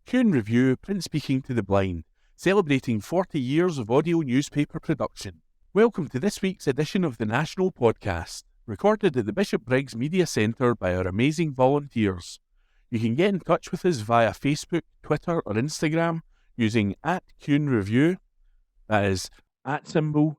Kuhn Review, print speaking to the blind, celebrating 40 years of audio newspaper production. Welcome to this week's edition of the National Podcast, recorded at the Bishop Briggs Media Centre by our amazing volunteers. You can get in touch with us via Facebook, Twitter or Instagram using @KuhnReview, that is @CuendReview.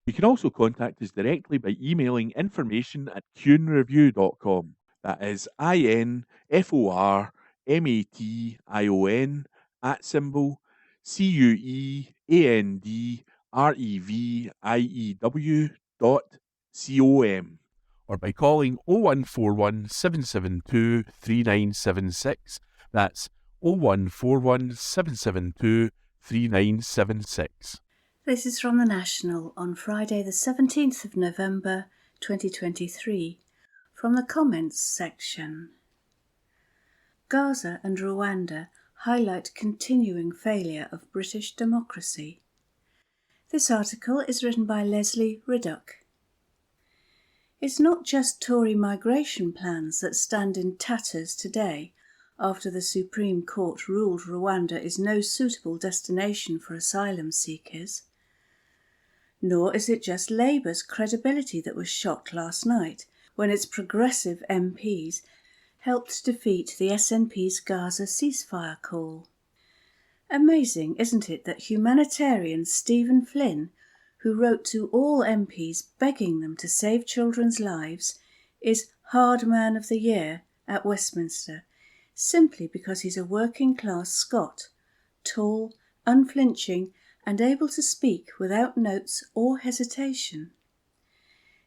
You can also contact us directly by emailing information@kuhnreview.com. That is INFORMATION or by calling 0141 772 3976. That's 0141 772 3976. This is from the National on Friday the 17th of November 2023, from the comments section. Gaza and Rwanda highlight continuing failure of British democracy. This article is written by Leslie Riddoch. It's not just Tory migration plans that stand in tatters today after the Supreme Court ruled Rwanda is no suitable destination for asylum seekers. Nor is it just Labour's credibility that was shot last night when its progressive MPs helped defeat the SNP's Gaza ceasefire call. Amazing, isn't it, that humanitarian Stephen Flynn, who wrote to all MPs begging them to save children's lives, is Hard Man of the Year at Westminster, simply because he's a working-class Scot, tall, unflinching, and able to speak without notes or hesitation.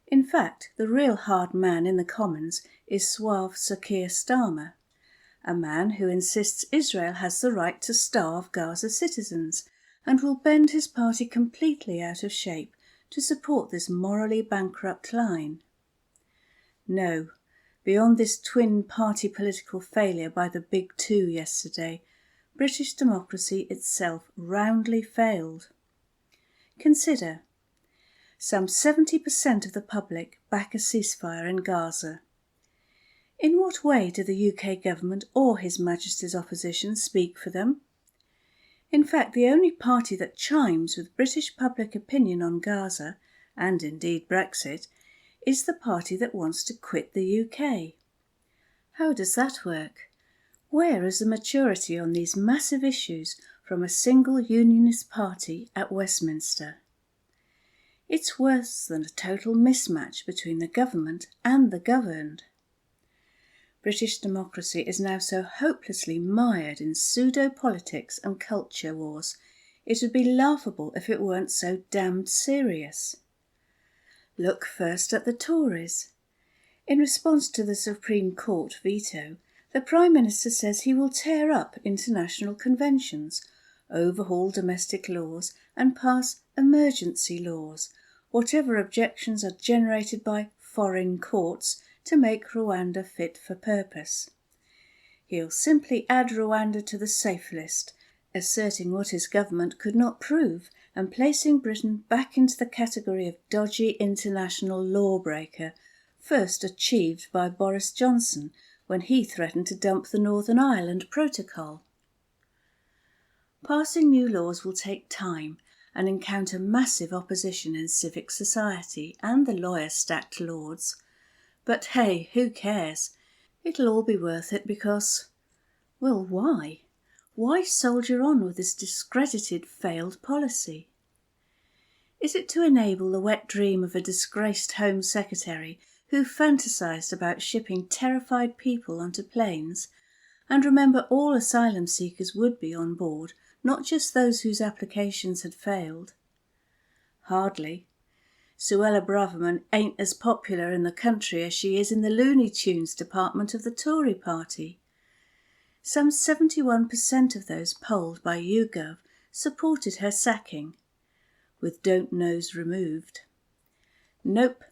In fact, the real hard man in the Commons is suave Sir Keir Starmer, a man who insists Israel has the right to starve Gaza citizens and will bend his party completely out of shape to support this morally bankrupt line. No, beyond this twin-party political failure by the Big Two yesterday, British democracy itself roundly failed. Consider, some 70% of the public back a ceasefire in Gaza. In what way do the UK government or His Majesty's opposition speak for them? In fact, the only party that chimes with British public opinion on Gaza, and indeed Brexit, is the party that wants to quit the UK. How does that work? Where is the maturity on these massive issues from a single unionist party at Westminster? It's worse than a total mismatch between the government and the governed. British democracy is now so hopelessly mired in pseudo-politics and culture wars, it would be laughable if it weren't so damned serious. Look first at the Tories. In response to the Supreme Court veto, the Prime Minister says he will tear up international conventions, overhaul domestic laws and pass emergency laws, whatever objections are generated by foreign courts to make Rwanda fit for purpose. He'll simply add Rwanda to the safe list, asserting what his government could not prove and placing Britain back into the category of dodgy international lawbreaker, first achieved by Boris Johnson when he threatened to dump the Northern Ireland Protocol. Passing new laws will take time and encounter massive opposition in civic society and the lawyer-stacked lords. But hey, who cares? It'll all be worth it because, well, why? Why soldier on with this discredited, failed policy? Is it to enable the wet dream of a disgraced Home Secretary who fantasised about shipping terrified people onto planes? And remember, all asylum seekers would be on board, not just those whose applications had failed. Hardly. Suella Braverman ain't as popular in the country as she is in the Looney Tunes department of the Tory party. Some 71% of those polled by YouGov supported her sacking, with don't knows removed. Nope.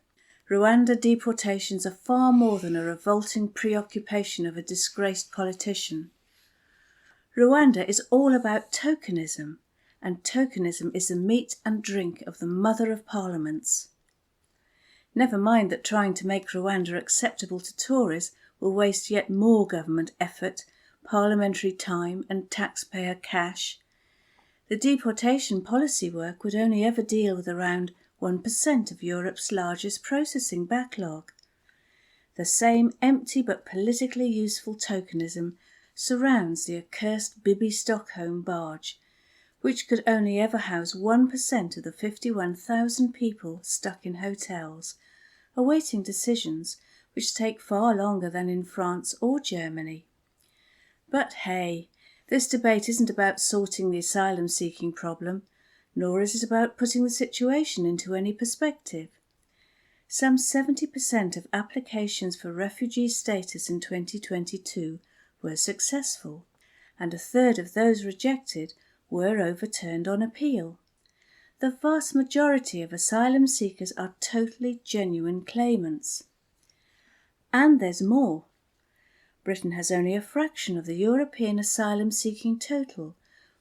Rwanda deportations are far more than a revolting preoccupation of a disgraced politician. Rwanda is all about tokenism, and tokenism is the meat and drink of the mother of parliaments. Never mind that trying to make Rwanda acceptable to Tories will waste yet more government effort, parliamentary time and taxpayer cash. The deportation policy work would only ever deal with around 1% of Europe's largest processing backlog. The same empty but politically useful tokenism surrounds the accursed Bibi Stockholm barge, which could only ever house 1% of the 51,000 people stuck in hotels, awaiting decisions which take far longer than in France or Germany. But hey, this debate isn't about sorting the asylum-seeking problem, nor is it about putting the situation into any perspective. Some 70% of applications for refugee status in 2022 were successful, and a third of those rejected were overturned on appeal. The vast majority of asylum seekers are totally genuine claimants. And there's more. Britain has only a fraction of the European asylum-seeking total,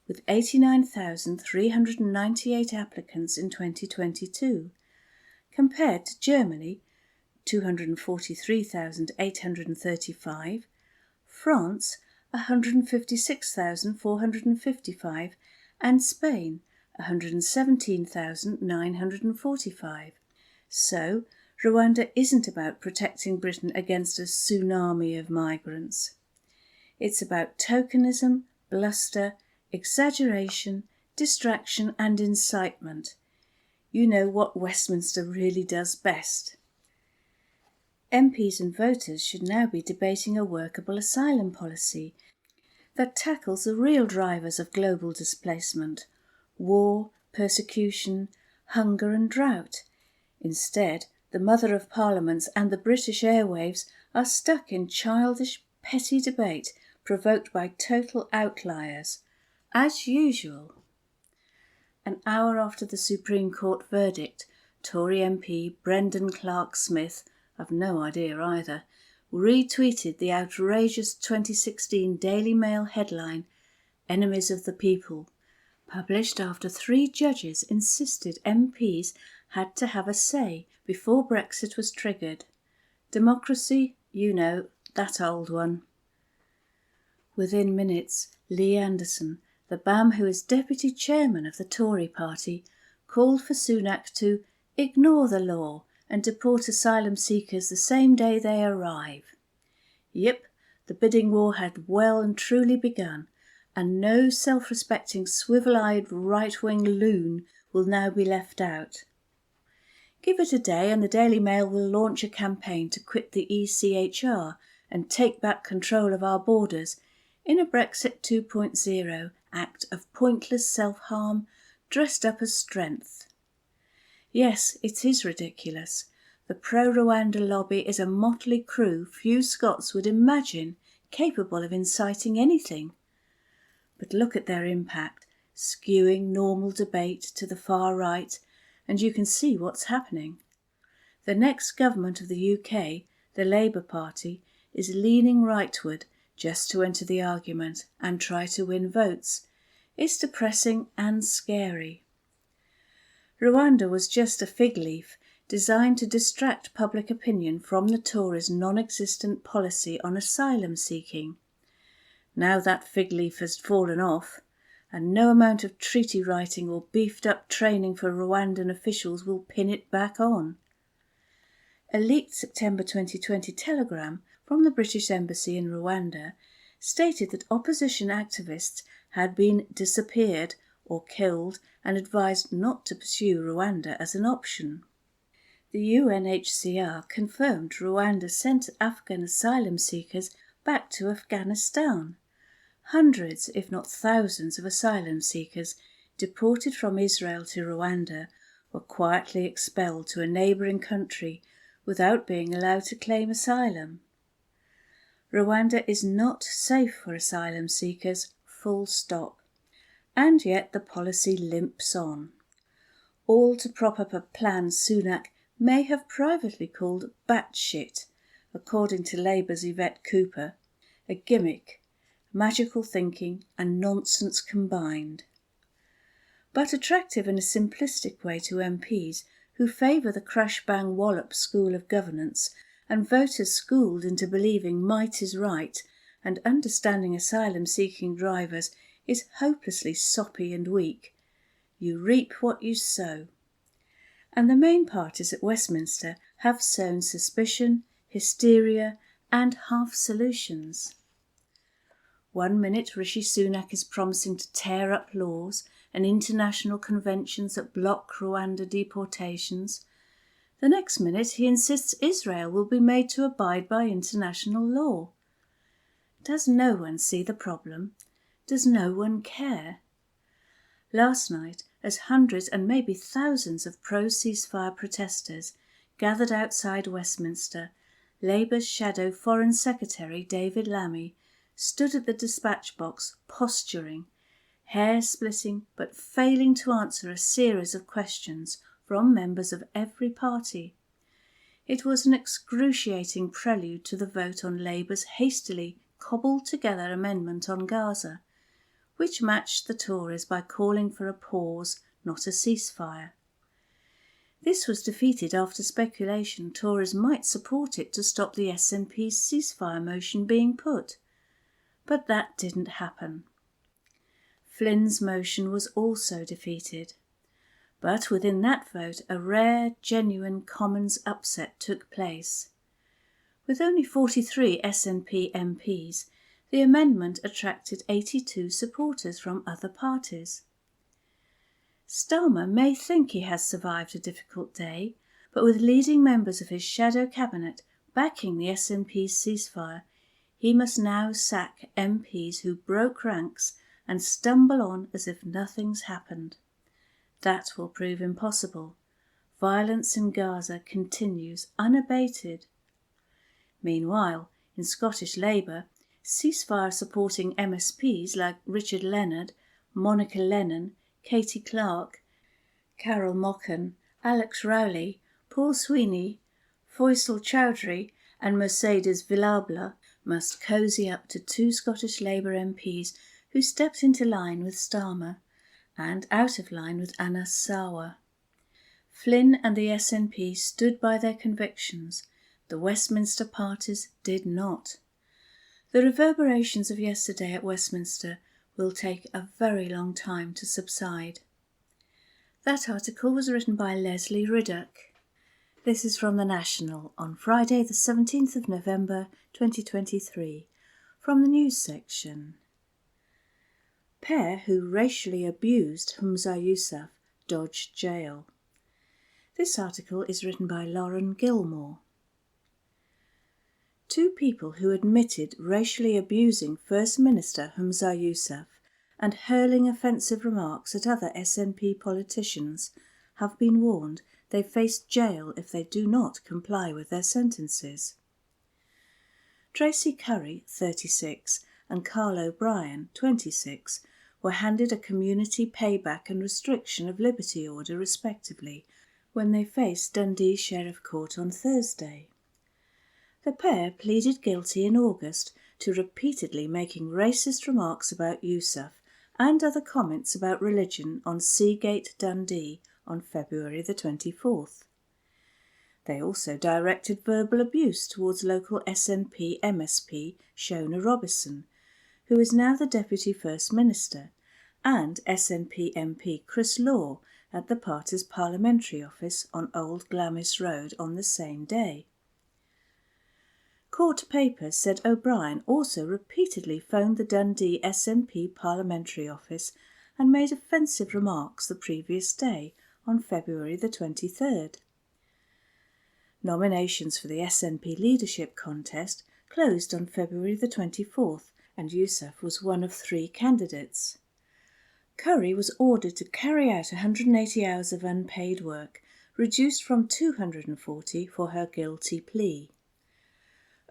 with 89,398 applicants in 2022, compared to Germany, 243,835, France, 156,455, and Spain, 117,945. So, Rwanda isn't about protecting Britain against a tsunami of migrants. It's about tokenism, bluster, exaggeration, distraction and incitement. You know what Westminster really does best. MPs and voters should now be debating a workable asylum policy that tackles the real drivers of global displacement: war, persecution, hunger and drought. Instead, the Mother of Parliaments and the British airwaves are stuck in childish, petty debate provoked by total outliers, as usual. An hour after the Supreme Court verdict, Tory MP Brendan Clark-Smith, I've no idea either, retweeted the outrageous 2016 Daily Mail headline, "Enemies of the People," published after 3 judges insisted MPs had to have a say before Brexit was triggered. Democracy, you know, that old one. Within minutes, Lee Anderson, the BAM who is deputy chairman of the Tory party, called for Sunak to ignore the law and deport asylum seekers the same day they arrive. Yep, the bidding war had well and truly begun, and no self-respecting swivel-eyed right-wing loon will now be left out. Give it a day and the Daily Mail will launch a campaign to quit the ECHR and take back control of our borders in a Brexit 2.0 act of pointless self-harm dressed up as strength. Yes, it is ridiculous. The pro-Rwanda lobby is a motley crew few Scots would imagine capable of inciting anything. But look at their impact, skewing normal debate to the far right, and you can see what's happening. The next government of the UK, the Labour Party, is leaning rightward just to enter the argument and try to win votes. It's depressing and scary. Rwanda was just a fig leaf designed to distract public opinion from the Tories' non-existent policy on asylum seeking. Now that fig leaf has fallen off, and no amount of treaty writing or beefed-up training for Rwandan officials will pin it back on. A leaked September 2020 telegram from the British Embassy in Rwanda stated that opposition activists had been disappeared or killed and advised not to pursue Rwanda as an option. The UNHCR confirmed Rwanda sent Afghan asylum seekers back to Afghanistan. Hundreds, if not thousands, of asylum seekers deported from Israel to Rwanda were quietly expelled to a neighbouring country without being allowed to claim asylum. Rwanda is not safe for asylum seekers, full stop. And yet the policy limps on. All to prop up a plan Sunak may have privately called batshit, according to Labour's Yvette Cooper, a gimmick, magical thinking and nonsense combined. But attractive in a simplistic way to MPs who favour the crash-bang-wallop school of governance and voters schooled into believing might is right and understanding asylum-seeking drivers is hopelessly soppy and weak. You reap what you sow. And the main parties at Westminster have sown suspicion, hysteria and half-solutions. 1 minute Rishi Sunak is promising to tear up laws and international conventions that block Rwanda deportations. The next minute he insists Israel will be made to abide by international law. Does no one see the problem? Does no one care? Last night, as hundreds and maybe thousands of pro-ceasefire protesters gathered outside Westminster, Labour's shadow Foreign Secretary David Lammy stood at the dispatch box posturing, hair-splitting but failing to answer a series of questions from members of every party. It was an excruciating prelude to the vote on Labour's hastily cobbled-together amendment on Gaza, which matched the Tories by calling for a pause, not a ceasefire. This was defeated after speculation Tories might support it to stop the SNP's ceasefire motion being put. But that didn't happen. Flynn's motion was also defeated. But within that vote a rare, genuine Commons upset took place. With only 43 SNP MPs, the amendment attracted 82 supporters from other parties. Starmer may think he has survived a difficult day, but with leading members of his shadow cabinet backing the SNP's ceasefire, he must now sack MPs who broke ranks and stumble on as if nothing's happened. That will prove impossible. Violence in Gaza continues unabated. Meanwhile, in Scottish Labour, ceasefire-supporting MSPs like Richard Leonard, Monica Lennon, Katie Clark, Carol Mochan, Alex Rowley, Paul Sweeney, Faisal Chowdhury and Mercedes Villalba must cosy up to 2 Scottish Labour MPs who stepped into line with Starmer and out of line with Anas Sarwar. Flynn and the SNP stood by their convictions. The Westminster parties did not. The reverberations of yesterday at Westminster will take a very long time to subside. That article was written by Leslie Riddoch. This is from The National on Friday the 17th of November 2023, from the news section. Pair who racially abused Humza Yousaf dodged jail. This article is written by Lauren Gilmore. 2 people who admitted racially abusing First Minister Humza Yousaf and hurling offensive remarks at other SNP politicians have been warned they face jail if they do not comply with their sentences. Tracy Curry, 36, and Carl O'Brien, 26, were handed a community payback and restriction of liberty order respectively when they faced Dundee Sheriff Court on Thursday. The pair pleaded guilty in August to repeatedly making racist remarks about Yousaf and other comments about religion on Seagate, Dundee on February the 24th. They also directed verbal abuse towards local SNP MSP Shona Robison, who is now the Deputy First Minister, and SNP MP Chris Law at the party's parliamentary office on Old Glamis Road on the same day. Court papers said O'Brien also repeatedly phoned the Dundee SNP parliamentary office and made offensive remarks the previous day on February the 23rd. Nominations for the SNP leadership contest closed on February the 24th and Yousaf was one of 3 candidates. Curry was ordered to carry out 180 hours of unpaid work, reduced from 240 for her guilty plea.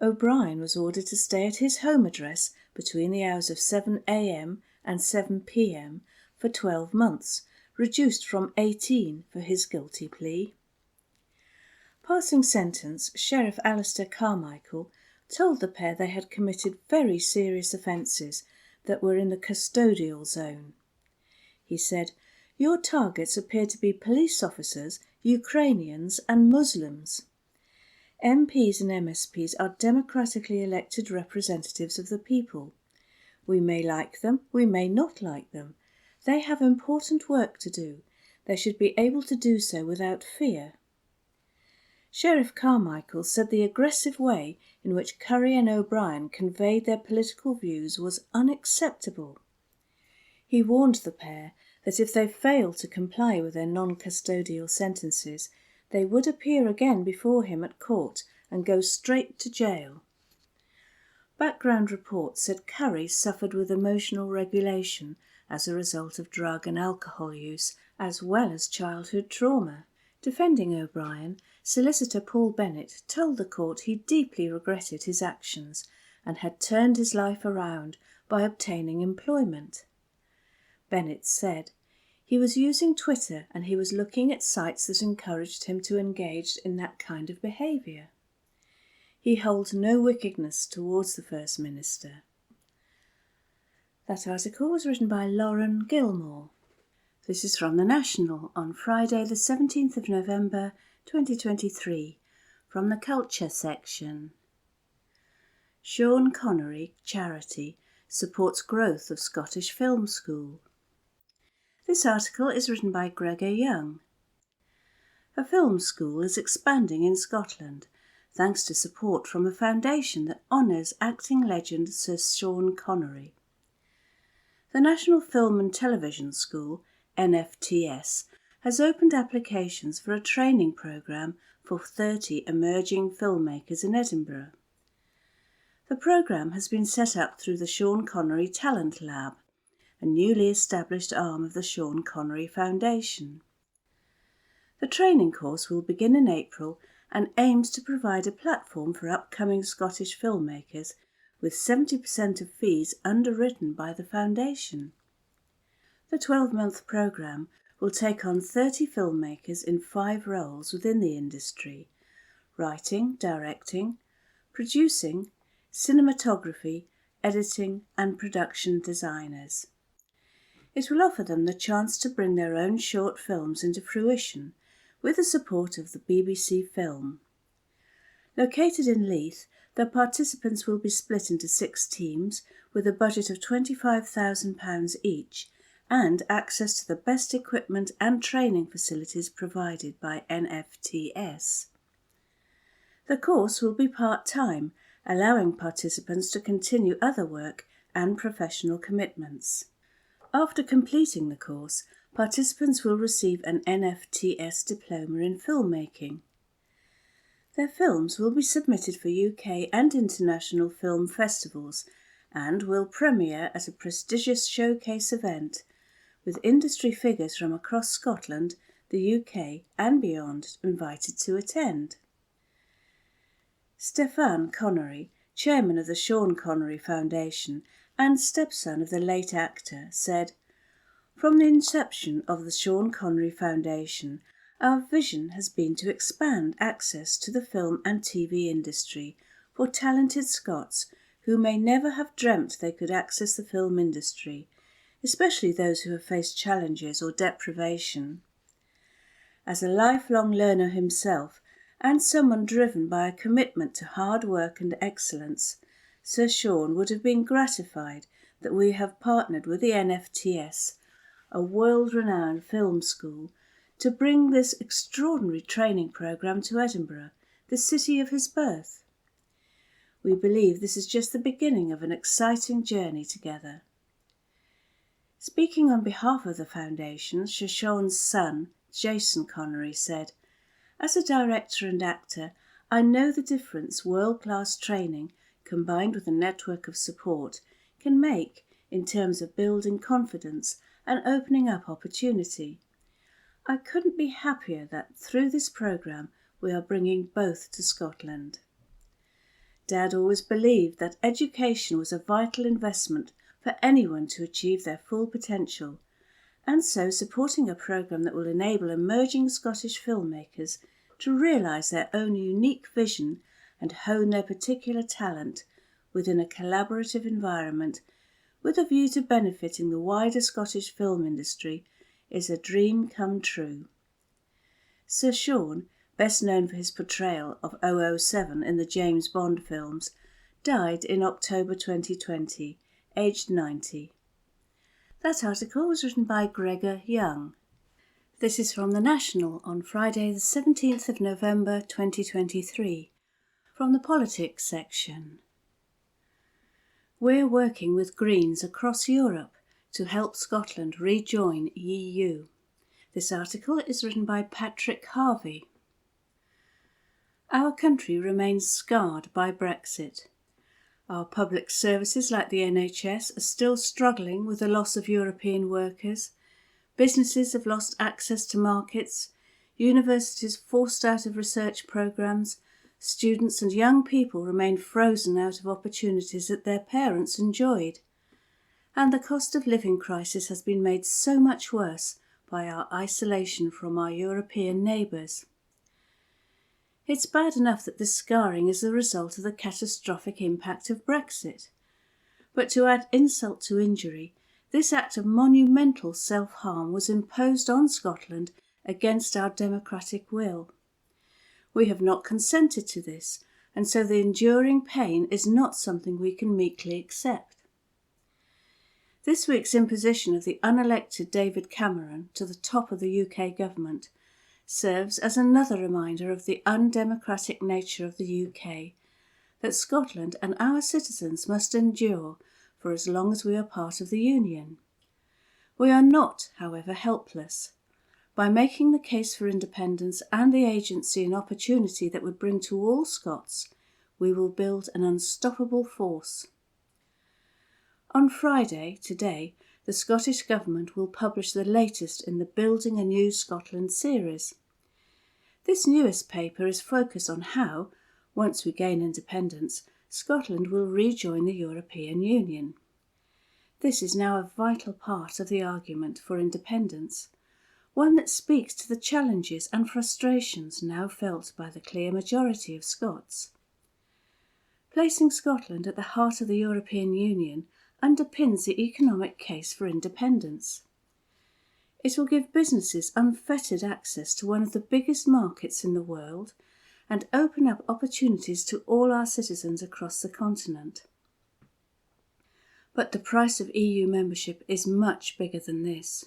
O'Brien was ordered to stay at his home address between the hours of 7 a.m. and 7 p.m. for 12 months, reduced from 18 for his guilty plea. Passing sentence, Sheriff Alistair Carmichael told the pair they had committed very serious offences that were in the custodial zone. He said, "Your targets appear to be police officers Ukrainians and Muslims. MPs and MSPs are democratically elected representatives of the people. We may like them, we may not like them. They have important work to do. They should be able to do so without fear. Sheriff Carmichael said the aggressive way in which Curry and O'Brien conveyed their political views was unacceptable. He warned the pair that if they failed to comply with their non-custodial sentences, they would appear again before him at court and go straight to jail. Background reports said Curry suffered with emotional regulation as a result of drug and alcohol use, as well as childhood trauma. Defending O'Brien, Solicitor Paul Bennett told the court he deeply regretted his actions and had turned his life around by obtaining employment. Bennett said, he was using Twitter and he was looking at sites that encouraged him to engage in that kind of behaviour. He holds no wickedness towards the First Minister. That article was written by Lauren Gilmore. This is from The National on Friday the 17th of November 2023 from the Culture section. Sean Connery Charity supports growth of Scottish Film School. This article is written by Gregor Young. A film school is expanding in Scotland, thanks to support from a foundation that honours acting legend Sir Sean Connery. The National Film and Television School, NFTS, has opened applications for a training programme for 30 emerging filmmakers in Edinburgh. The programme has been set up through the Sean Connery Talent Lab, a newly established arm of the Sean Connery Foundation. The training course will begin in April and aims to provide a platform for upcoming Scottish filmmakers, with 70% of fees underwritten by the Foundation. The 12-month programme will take on 30 filmmakers in 5 roles within the industry: writing, directing, producing, cinematography, editing and production designers. It will offer them the chance to bring their own short films into fruition with the support of the BBC Film. Located in Leith, the participants will be split into 6 teams with a budget of £25,000 each and access to the best equipment and training facilities provided by NFTS. The course will be part-time, allowing participants to continue other work and professional commitments. After completing the course, participants will receive an NFTS diploma in filmmaking. Their films will be submitted for UK and international film festivals and will premiere at a prestigious showcase event, with industry figures from across Scotland, the UK and beyond invited to attend. Stefan Connery, chairman of the Sean Connery Foundation and stepson of the late actor, said, "From the inception of the Sean Connery Foundation, our vision has been to expand access to the film and TV industry for talented Scots who may never have dreamt they could access the film industry, especially those who have faced challenges or deprivation." As a lifelong learner himself and someone driven by a commitment to hard work and excellence, Sir Sean would have been gratified that we have partnered with the NFTS, a world-renowned film school, to bring this extraordinary training programme to Edinburgh, the city of his birth. We believe this is just the beginning of an exciting journey together. Speaking on behalf of the Foundation, Sir Sean's son, Jason Connery, said, "As a director and actor, I know the difference world-class training, combined with a network of support, can make in terms of building confidence and opening up opportunity. I couldn't be happier that through this programme we are bringing both to Scotland." Dad always believed that education was a vital investment for anyone to achieve their full potential, and so supporting a programme that will enable emerging Scottish filmmakers to realise their own unique vision and hone their particular talent within a collaborative environment with a view to benefiting the wider Scottish film industry is a dream come true. Sir Sean, best known for his portrayal of 007 in the James Bond films, died in October 2020, aged 90. That article was written by Gregor Young. This is from The National on Friday the 17th of November 2023, from the Politics section. We're working with Greens across Europe to help Scotland rejoin EU. This article is written by Patrick Harvey. Our country remains scarred by Brexit. Our public services like the NHS are still struggling with the loss of European workers. Businesses have lost access to markets, universities forced out of research programmes, students and young people remain frozen out of opportunities that their parents enjoyed. And the cost of living crisis has been made so much worse by our isolation from our European neighbours. It's bad enough that this scarring is the result of the catastrophic impact of Brexit. But to add insult to injury, this act of monumental self-harm was imposed on Scotland against our democratic will. We have not consented to this, and so the enduring pain is not something we can meekly accept. This week's imposition of the unelected David Cameron to the top of the UK government serves as another reminder of the undemocratic nature of the UK, that Scotland and our citizens must endure for as long as we are part of the Union. We are not, however, helpless. By making the case for independence and the agency and opportunity that would bring to all Scots, we will build an unstoppable force. On Friday, today, the Scottish Government will publish the latest in the Building a New Scotland series. This newest paper is focused on how, once we gain independence, Scotland will rejoin the European Union. This is now a vital part of the argument for independence, one that speaks to the challenges and frustrations now felt by the clear majority of Scots. Placing Scotland at the heart of the European Union underpins the economic case for independence. It will give businesses unfettered access to one of the biggest markets in the world and open up opportunities to all our citizens across the continent. But the price of EU membership is much bigger than this.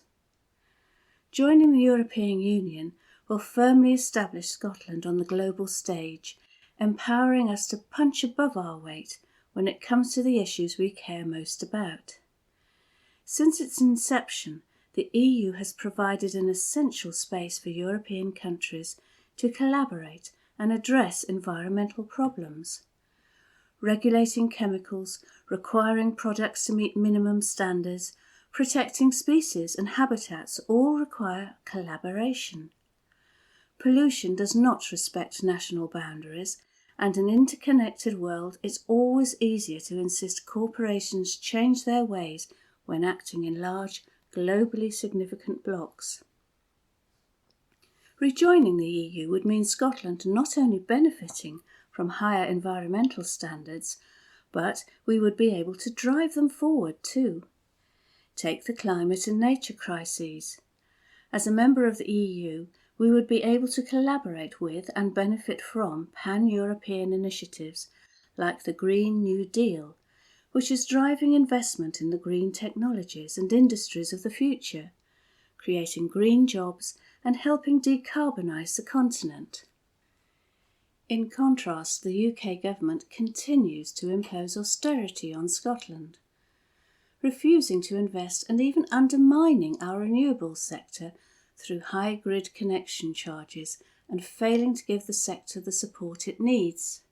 Joining the European Union will firmly establish Scotland on the global stage, empowering us to punch above our weight when it comes to the issues we care most about. Since its inception, the EU has provided an essential space for European countries to collaborate and address environmental problems. Regulating chemicals, requiring products to meet minimum standards, protecting species and habitats all require collaboration. Pollution does not respect national boundaries, and in an interconnected world it's always easier to insist corporations change their ways when acting in large, globally significant blocs. Rejoining the EU would mean Scotland not only benefiting from higher environmental standards, but we would be able to drive them forward too. Take the climate and nature crises. As a member of the EU, we would be able to collaborate with and benefit from pan-European initiatives like the Green New Deal, which is driving investment in the green technologies and industries of the future, creating green jobs and helping decarbonise the continent. In contrast, the UK government continues to impose austerity on Scotland, refusing to invest and even undermining our renewables sector through high grid connection charges and failing to give the sector the support it needs.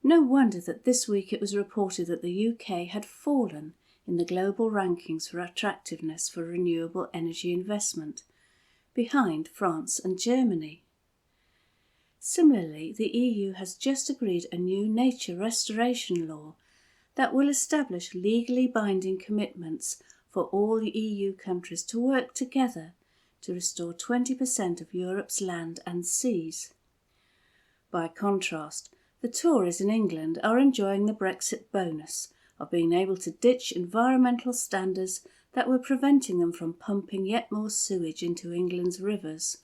No wonder that this week it was reported that the UK had fallen in the global rankings for attractiveness for renewable energy investment, behind France and Germany. Similarly, the EU has just agreed a new nature restoration law that will establish legally binding commitments for all EU countries to work together to restore 20% of Europe's land and seas. By contrast, the Tories in England are enjoying the Brexit bonus of being able to ditch environmental standards that were preventing them from pumping yet more sewage into England's rivers.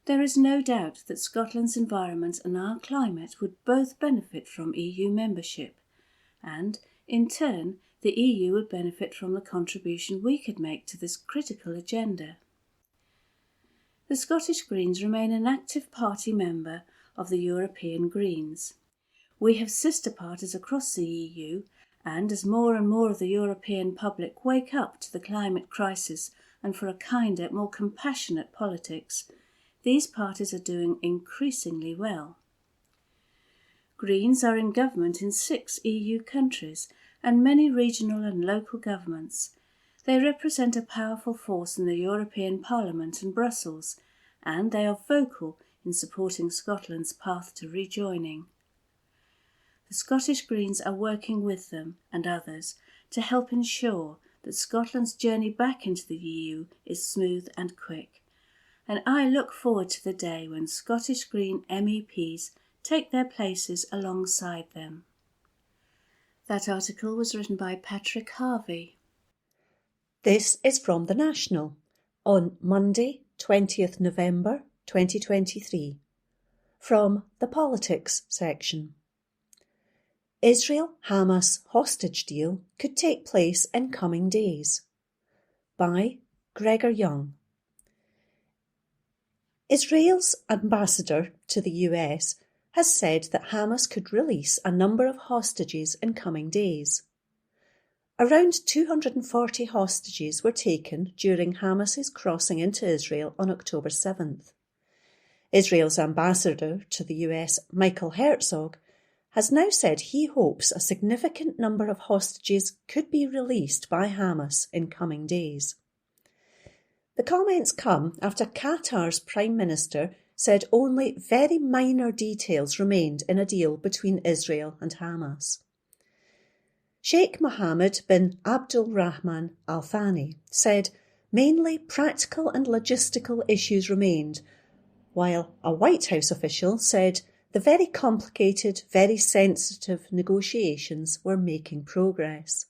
There is no doubt that Scotland's environment and our climate would both benefit from EU membership, and, in turn, the EU would benefit from the contribution we could make to this critical agenda. The Scottish Greens remain an active party member of the European Greens. We have sister parties across the EU, and as more and more of the European public wake up to the climate crisis and for a kinder, more compassionate politics, these parties are doing increasingly well. Greens are in government in 6 EU countries and many regional and local governments. They represent a powerful force in the European Parliament and Brussels, and they are vocal in supporting Scotland's path to rejoining. The Scottish Greens are working with them and others to help ensure that Scotland's journey back into the EU is smooth and quick, and I look forward to the day when Scottish Green MEPs take their places alongside them. That article was written by Patrick Harvey. This is from The National on Monday, 20th November 2023, from the Politics section. Israel-Hamas hostage deal could take place in coming days. By Gregor Young. Israel's ambassador to the US has said that Hamas could release a number of hostages in coming days. Around 240 hostages were taken during Hamas's crossing into Israel on October 7th. Israel's ambassador to the US, Michael Herzog, has now said he hopes a significant number of hostages could be released by Hamas in coming days. The comments come after Qatar's Prime Minister said only very minor details remained in a deal between Israel and Hamas. Sheikh Mohammed bin Abdul Rahman Al Thani said mainly practical and logistical issues remained, while a White House official said the very complicated, very sensitive negotiations were making progress.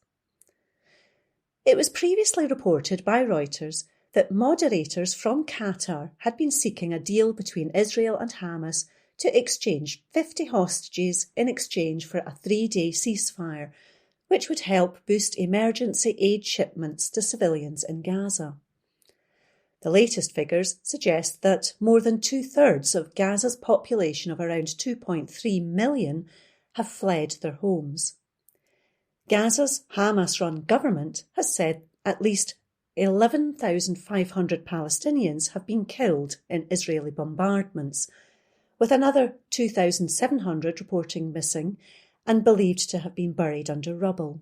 It was previously reported by Reuters that moderators from Qatar had been seeking a deal between Israel and Hamas to exchange 50 hostages in exchange for a 3-day ceasefire, which would help boost emergency aid shipments to civilians in Gaza. The latest figures suggest that more than 2/3 of Gaza's population of around 2.3 million have fled their homes. Gaza's Hamas-run government has said at least 11,500 Palestinians have been killed in Israeli bombardments, with another 2,700 reporting missing and believed to have been buried under rubble.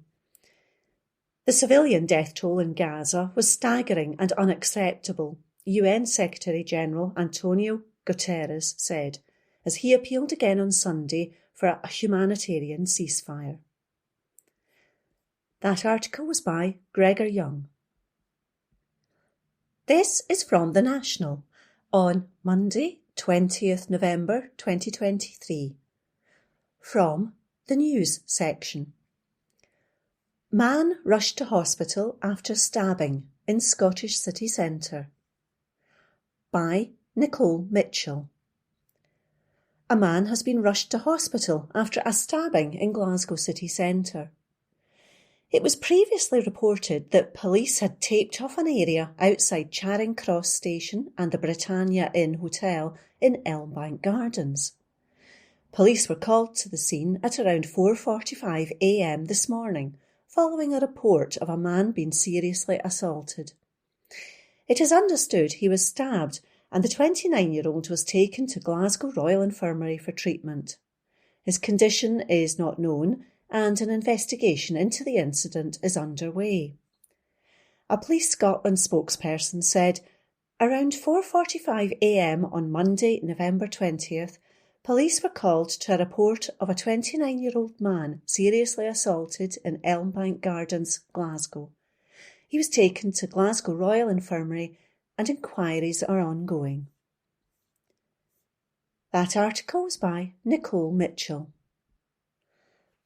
The civilian death toll in Gaza was staggering and unacceptable, UN Secretary-General Antonio Guterres said, as he appealed again on Sunday for a humanitarian ceasefire. That article was by Gregor Young. This is from The National on Monday, 20th November 2023, from the News section. Man rushed to hospital after stabbing in Scottish city centre. By Nicole Mitchell. A man has been rushed to hospital after a stabbing in Glasgow city centre. It was previously reported that police had taped off an area outside Charing Cross Station and the Britannia Inn Hotel in Elmbank Gardens. Police were called to the scene at around 4:45 a.m. this morning, following a report of a man being seriously assaulted. It is understood he was stabbed and the 29-year-old was taken to Glasgow Royal Infirmary for treatment. His condition is not known and an investigation into the incident is underway. A Police Scotland spokesperson said, around 4:45 a.m. on Monday, November 20th, police were called to a report of a 29-year-old man seriously assaulted in Elmbank Gardens, Glasgow. He was taken to Glasgow Royal Infirmary and inquiries are ongoing. That article was by Nicole Mitchell.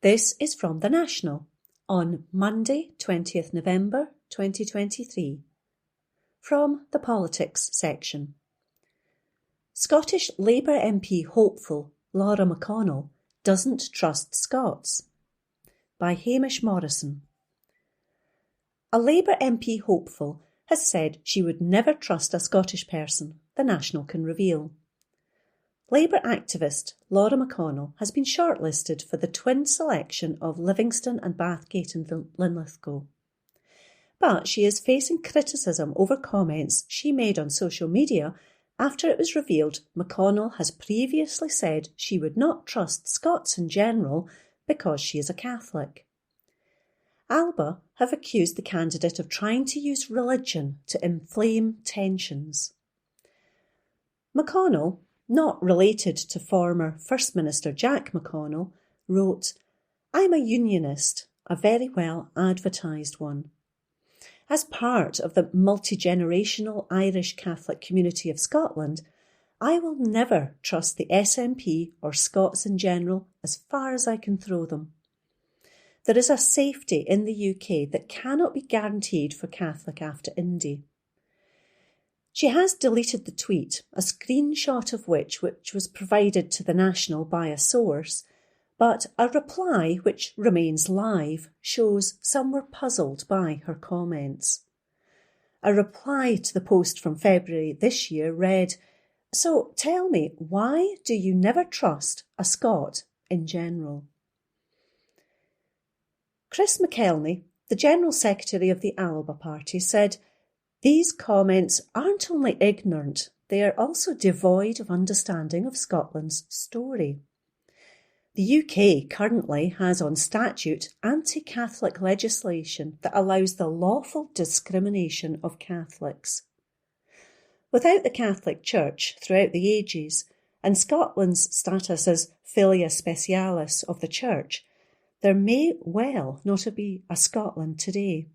This is from The National on Monday, 20th November 2023, from the Politics section. Scottish Labour MP hopeful Laura McConnell doesn't trust Scots. By Hamish Morrison. A Labour MP hopeful has said she would never trust a Scottish person, The National can reveal. Labour activist Laura McConnell has been shortlisted for the twin selection of Livingston and Bathgate and Linlithgow. But she is facing criticism over comments she made on social media after it was revealed McConnell has previously said she would not trust Scots in general because she is a Catholic. Alba have accused the candidate of trying to use religion to inflame tensions. McConnell, not related to former First Minister Jack McConnell, wrote, "I'm a unionist, a very well advertised one. As part of the multi-generational Irish Catholic community of Scotland, I will never trust the SNP or Scots in general as far as I can throw them. There is a safety in the UK that cannot be guaranteed for Catholic after Indy." She has deleted the tweet, a screenshot of which was provided to The National by a source, but a reply which remains live shows some were puzzled by her comments. A reply to the post from February this year read, "So tell me, why do you never trust a Scot in general?" Chris McKelney, the General Secretary of the Alba Party, said, "These comments aren't only ignorant, they are also devoid of understanding of Scotland's story. The UK currently has on statute anti-Catholic legislation that allows the lawful discrimination of Catholics. Without the Catholic Church throughout the ages, and Scotland's status as filia specialis of the Church, there may well not be a Scotland today.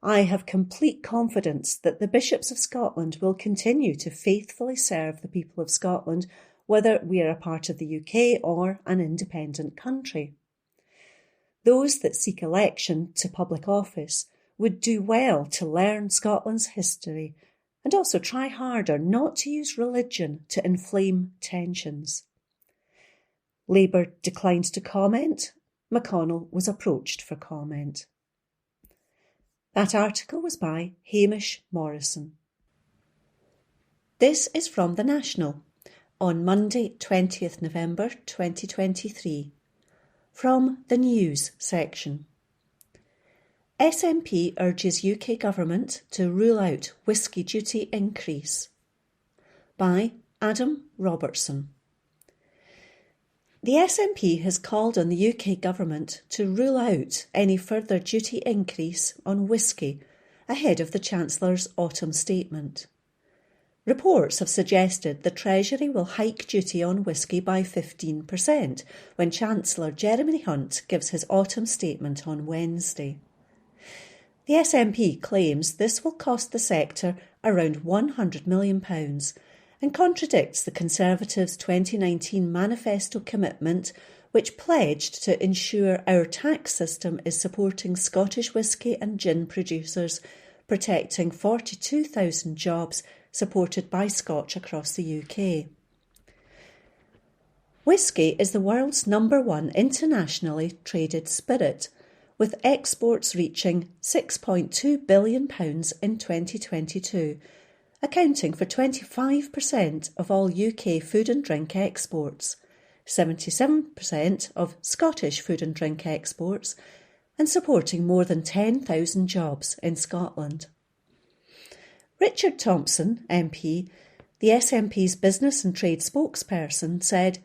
I have complete confidence that the bishops of Scotland will continue to faithfully serve the people of Scotland, whether we are a part of the UK or an independent country. Those that seek election to public office would do well to learn Scotland's history and also try harder not to use religion to inflame tensions." Labour declined to comment. McConnell was approached for comment. That article was by Hamish Morrison. This is from The National on Monday 20th November 2023, from the News section. SNP urges UK government to rule out whisky duty increase. By Adam Robertson. The SNP has called on the UK government to rule out any further duty increase on whisky ahead of the Chancellor's autumn statement. Reports have suggested the Treasury will hike duty on whisky by 15% when Chancellor Jeremy Hunt gives his autumn statement on Wednesday. The SNP claims this will cost the sector around £100 million and contradicts the Conservatives' 2019 manifesto commitment, which pledged to ensure our tax system is supporting Scottish whisky and gin producers, protecting 42,000 jobs supported by Scotch across the UK. Whisky is the world's #1 internationally traded spirit, with exports reaching £6.2 billion in 2022, accounting for 25% of all UK food and drink exports, 77% of Scottish food and drink exports, and supporting more than 10,000 jobs in Scotland. Richard Thompson, MP, the SNP's business and trade spokesperson, said,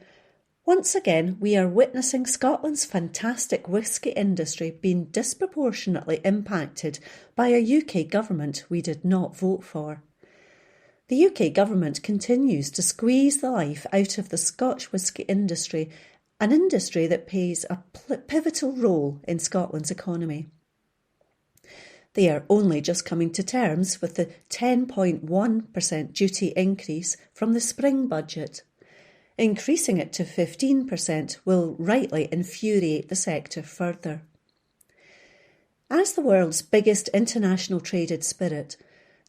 "Once again, we are witnessing Scotland's fantastic whisky industry being disproportionately impacted by a UK government we did not vote for. The UK government continues to squeeze the life out of the Scotch whisky industry, an industry that plays a pivotal role in Scotland's economy. They are only just coming to terms with the 10.1% duty increase from the spring budget. Increasing it to 15% will rightly infuriate the sector further." As the world's biggest international traded spirit,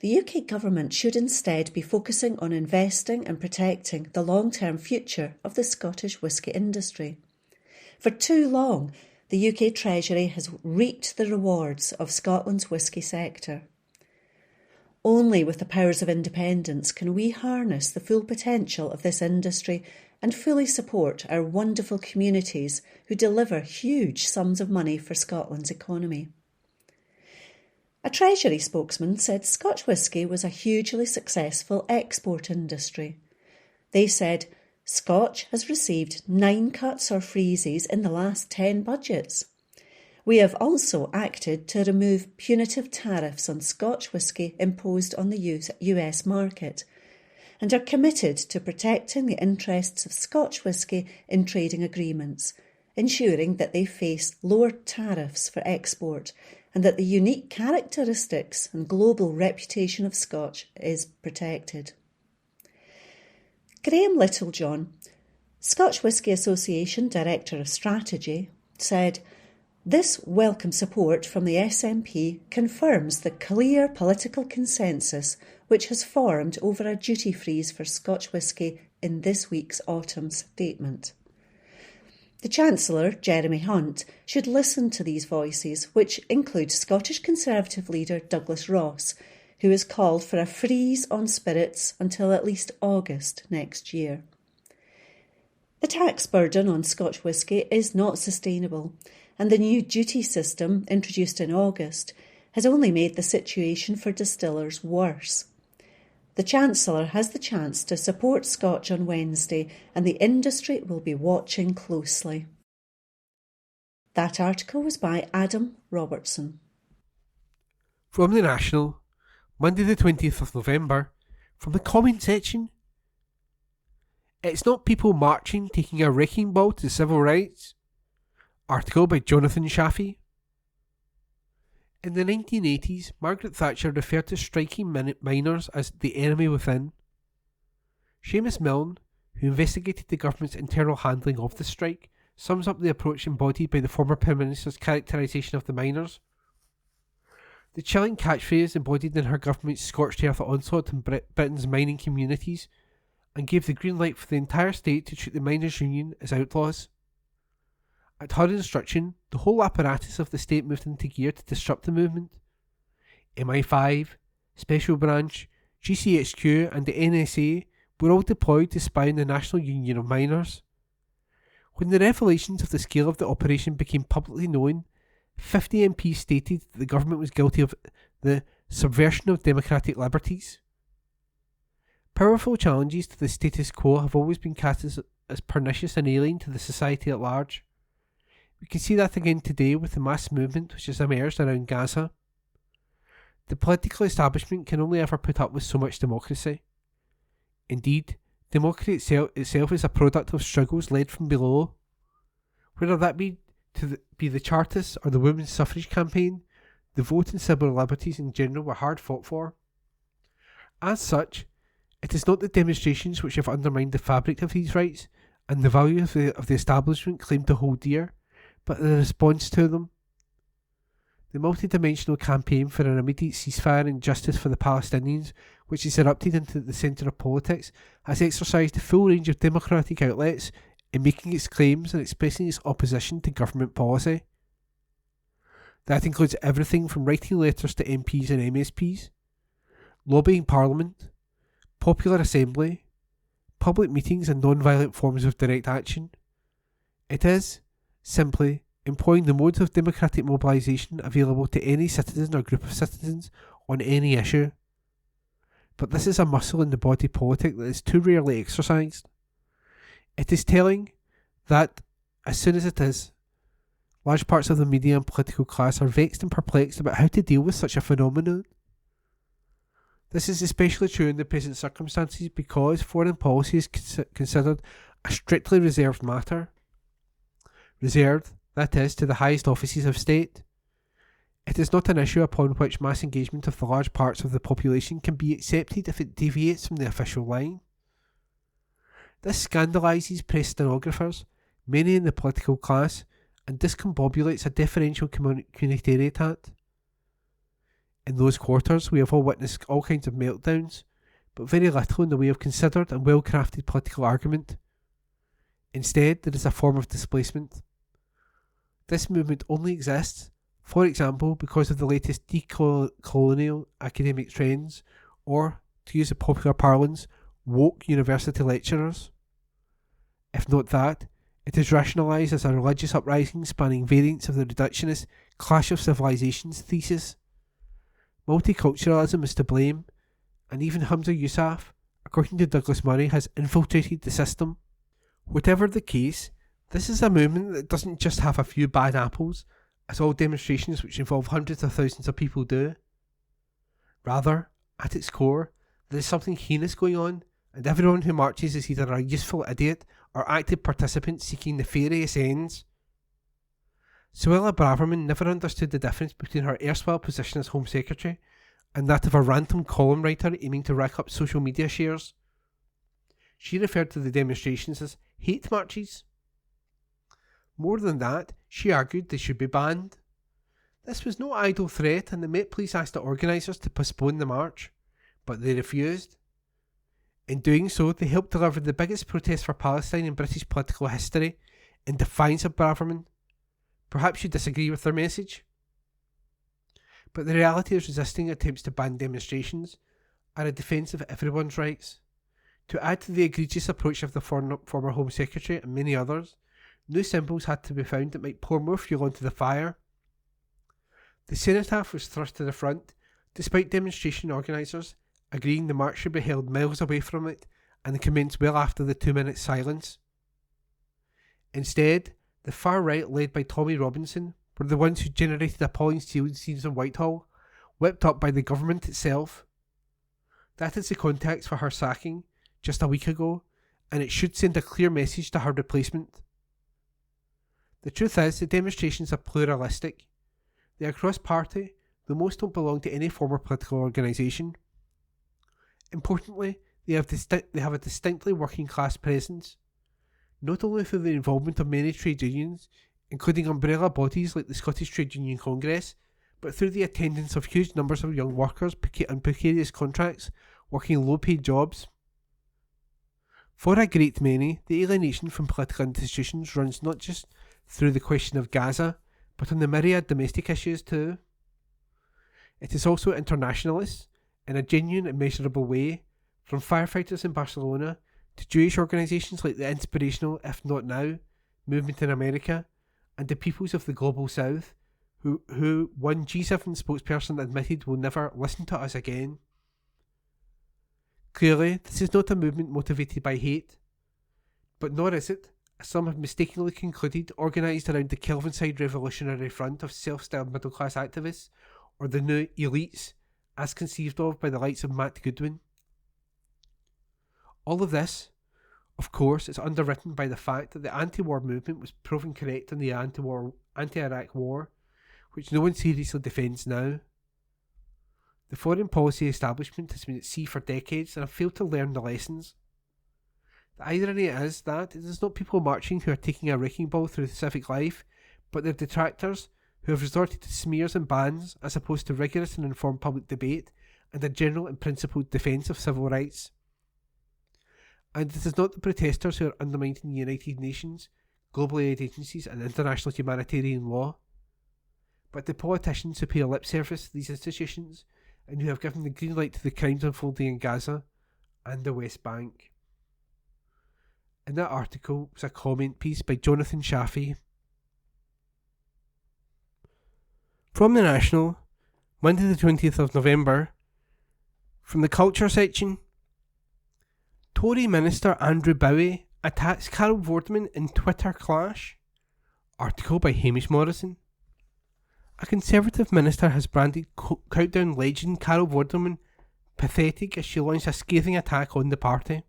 the UK government should instead be focusing on investing and protecting the long-term future of the Scottish whisky industry. For too long, the UK Treasury has reaped the rewards of Scotland's whisky sector. Only with the powers of independence can we harness the full potential of this industry and fully support our wonderful communities who deliver huge sums of money for Scotland's economy. A Treasury spokesman said Scotch whisky was a hugely successful export industry. They said, Scotch has received 9 cuts or freezes in the last 10 budgets. We have also acted to remove punitive tariffs on Scotch whisky imposed on the US market and are committed to protecting the interests of Scotch whisky in trading agreements, ensuring that they face lower tariffs for export and that the unique characteristics and global reputation of Scotch is protected. Graham Littlejohn, Scotch Whisky Association Director of Strategy, said, "This welcome support from the SNP confirms the clear political consensus which has formed over a duty freeze for Scotch whisky in this week's autumn statement." The Chancellor, Jeremy Hunt, should listen to these voices, which include Scottish Conservative leader Douglas Ross, who has called for a freeze on spirits until at least August next year. The tax burden on Scotch whisky is not sustainable, and the new duty system, introduced in August, has only made the situation for distillers worse. The Chancellor has the chance to support Scotch on Wednesday, and the industry will be watching closely. That article was by Adam Robertson. From The National, Monday the 20th of November, from the comment section. It's not people marching taking a wrecking ball to civil rights. Article by Jonathan Shafi. In the 1980s, Margaret Thatcher referred to striking miners as the enemy within. Seamus Milne, who investigated the government's internal handling of the strike, sums up the approach embodied by the former Prime Minister's characterisation of the miners. The chilling catchphrase embodied in her government's scorched earth onslaught on Britain's mining communities, and gave the green light for the entire state to treat the miners' union as outlaws. At her instruction, the whole apparatus of the state moved into gear to disrupt the movement. MI5, Special Branch, GCHQ and the NSA were all deployed to spy on the National Union of Miners. When the revelations of the scale of the operation became publicly known, 50 MPs stated that the government was guilty of the subversion of democratic liberties. Powerful challenges to the status quo have always been cast as pernicious and alien to the society at large. We can see that again today with the mass movement which has emerged around Gaza. The political establishment can only ever put up with so much democracy. Indeed, democracy itself is a product of struggles led from below. Whether that be the Chartists or the women's suffrage campaign, the vote and civil liberties in general were hard fought for. As such, it is not the demonstrations which have undermined the fabric of these rights and the value of the establishment claimed to hold dear, but the response to them. The multidimensional campaign for an immediate ceasefire and justice for the Palestinians, which has erupted into the centre of politics, has exercised a full range of democratic outlets in making its claims and expressing its opposition to government policy. That includes everything from writing letters to MPs and MSPs, lobbying Parliament, popular assembly, public meetings and non-violent forms of direct action. It is, simply, employing the modes of democratic mobilisation available to any citizen or group of citizens on any issue. But this is a muscle in the body politic that is too rarely exercised. It is telling that, as soon as it is, large parts of the media and political class are vexed and perplexed about how to deal with such a phenomenon. This is especially true in the present circumstances because foreign policy is considered a strictly reserved matter. Reserved, that is, to the highest offices of state. It is not an issue upon which mass engagement of the large parts of the population can be accepted if it deviates from the official line. This scandalises press stenographers, many in the political class, and discombobulates a deferential communitariat. In those quarters, we have all witnessed all kinds of meltdowns, but very little in the way of considered and well-crafted political argument. Instead, there is a form of displacement. This movement only exists, for example, because of the latest decolonial academic trends, or, to use a popular parlance, woke university lecturers. If not that, it is rationalised as a religious uprising spanning variants of the reductionist Clash of Civilizations thesis. Multiculturalism is to blame, and even Hamza Yousaf, according to Douglas Murray, has infiltrated the system. Whatever the case, this is a movement that doesn't just have a few bad apples, as all demonstrations which involve hundreds of thousands of people do. Rather, at its core, there is something heinous going on, and everyone who marches is either a useful idiot or active participant seeking nefarious ends. Suella Braverman never understood the difference between her erstwhile position as Home Secretary and that of a random column writer aiming to rack up social media shares. She referred to the demonstrations as hate marches. More than that, she argued they should be banned. This was no idle threat, and the Met Police asked the organisers to postpone the march, but they refused. In doing so, they helped deliver the biggest protest for Palestine in British political history, in defiance of Braverman. Perhaps you disagree with their message. But the reality is resisting attempts to ban demonstrations are a defence of everyone's rights. To add to the egregious approach of the former Home Secretary and many others, new symbols had to be found that might pour more fuel onto the fire. The cenotaph was thrust to the front, despite demonstration organisers agreeing the march should be held miles away from it and commence well after the 2-minute silence. Instead, the far right, led by Tommy Robinson, were the ones who generated appalling scenes in Whitehall, whipped up by the government itself. That is the context for her sacking, just a week ago, and it should send a clear message to her replacement. The truth is, the demonstrations are pluralistic. They are cross-party, though most don't belong to any former political organisation. Importantly, they have a distinctly working-class presence, not only through the involvement of many trade unions, including umbrella bodies like the Scottish Trade Union Congress, but through the attendance of huge numbers of young workers on precarious contracts, working low-paid jobs. For a great many, the alienation from political institutions runs not just through the question of Gaza, but on the myriad domestic issues too. It is also internationalist, in a genuine and measurable way, from firefighters in Barcelona to Jewish organisations like the Inspirational, If Not Now, movement in America, and the peoples of the Global South, who one G7 spokesperson admitted will never listen to us again. Clearly, this is not a movement motivated by hate, but nor is it, as some have mistakenly concluded, organised around the Kelvinside Revolutionary Front of self-styled middle-class activists, or the new elites, as conceived of by the likes of Matt Goodwin. All of this, of course, is underwritten by the fact that the anti-war movement was proven correct in the anti-Iraq war, which no one seriously defends now. The foreign policy establishment has been at sea for decades and have failed to learn the lessons. The irony is that it is not people marching who are taking a wrecking ball through civic life, but their detractors who have resorted to smears and bans as opposed to rigorous and informed public debate and a general and principled defence of civil rights. And it is not the protesters who are undermining the United Nations, global aid agencies and international humanitarian law, but the politicians who pay lip service to these institutions and who have given the green light to the crimes unfolding in Gaza and the West Bank. In that article was a comment piece by Jonathan Shafi. From the National, Monday the 20th of November, from the Culture section, Tory Minister Andrew Bowie attacks Carol Vorderman in Twitter clash. Article by Hamish Morrison. A Conservative minister has branded Countdown legend Carol Vorderman pathetic as she launched a scathing attack on the party.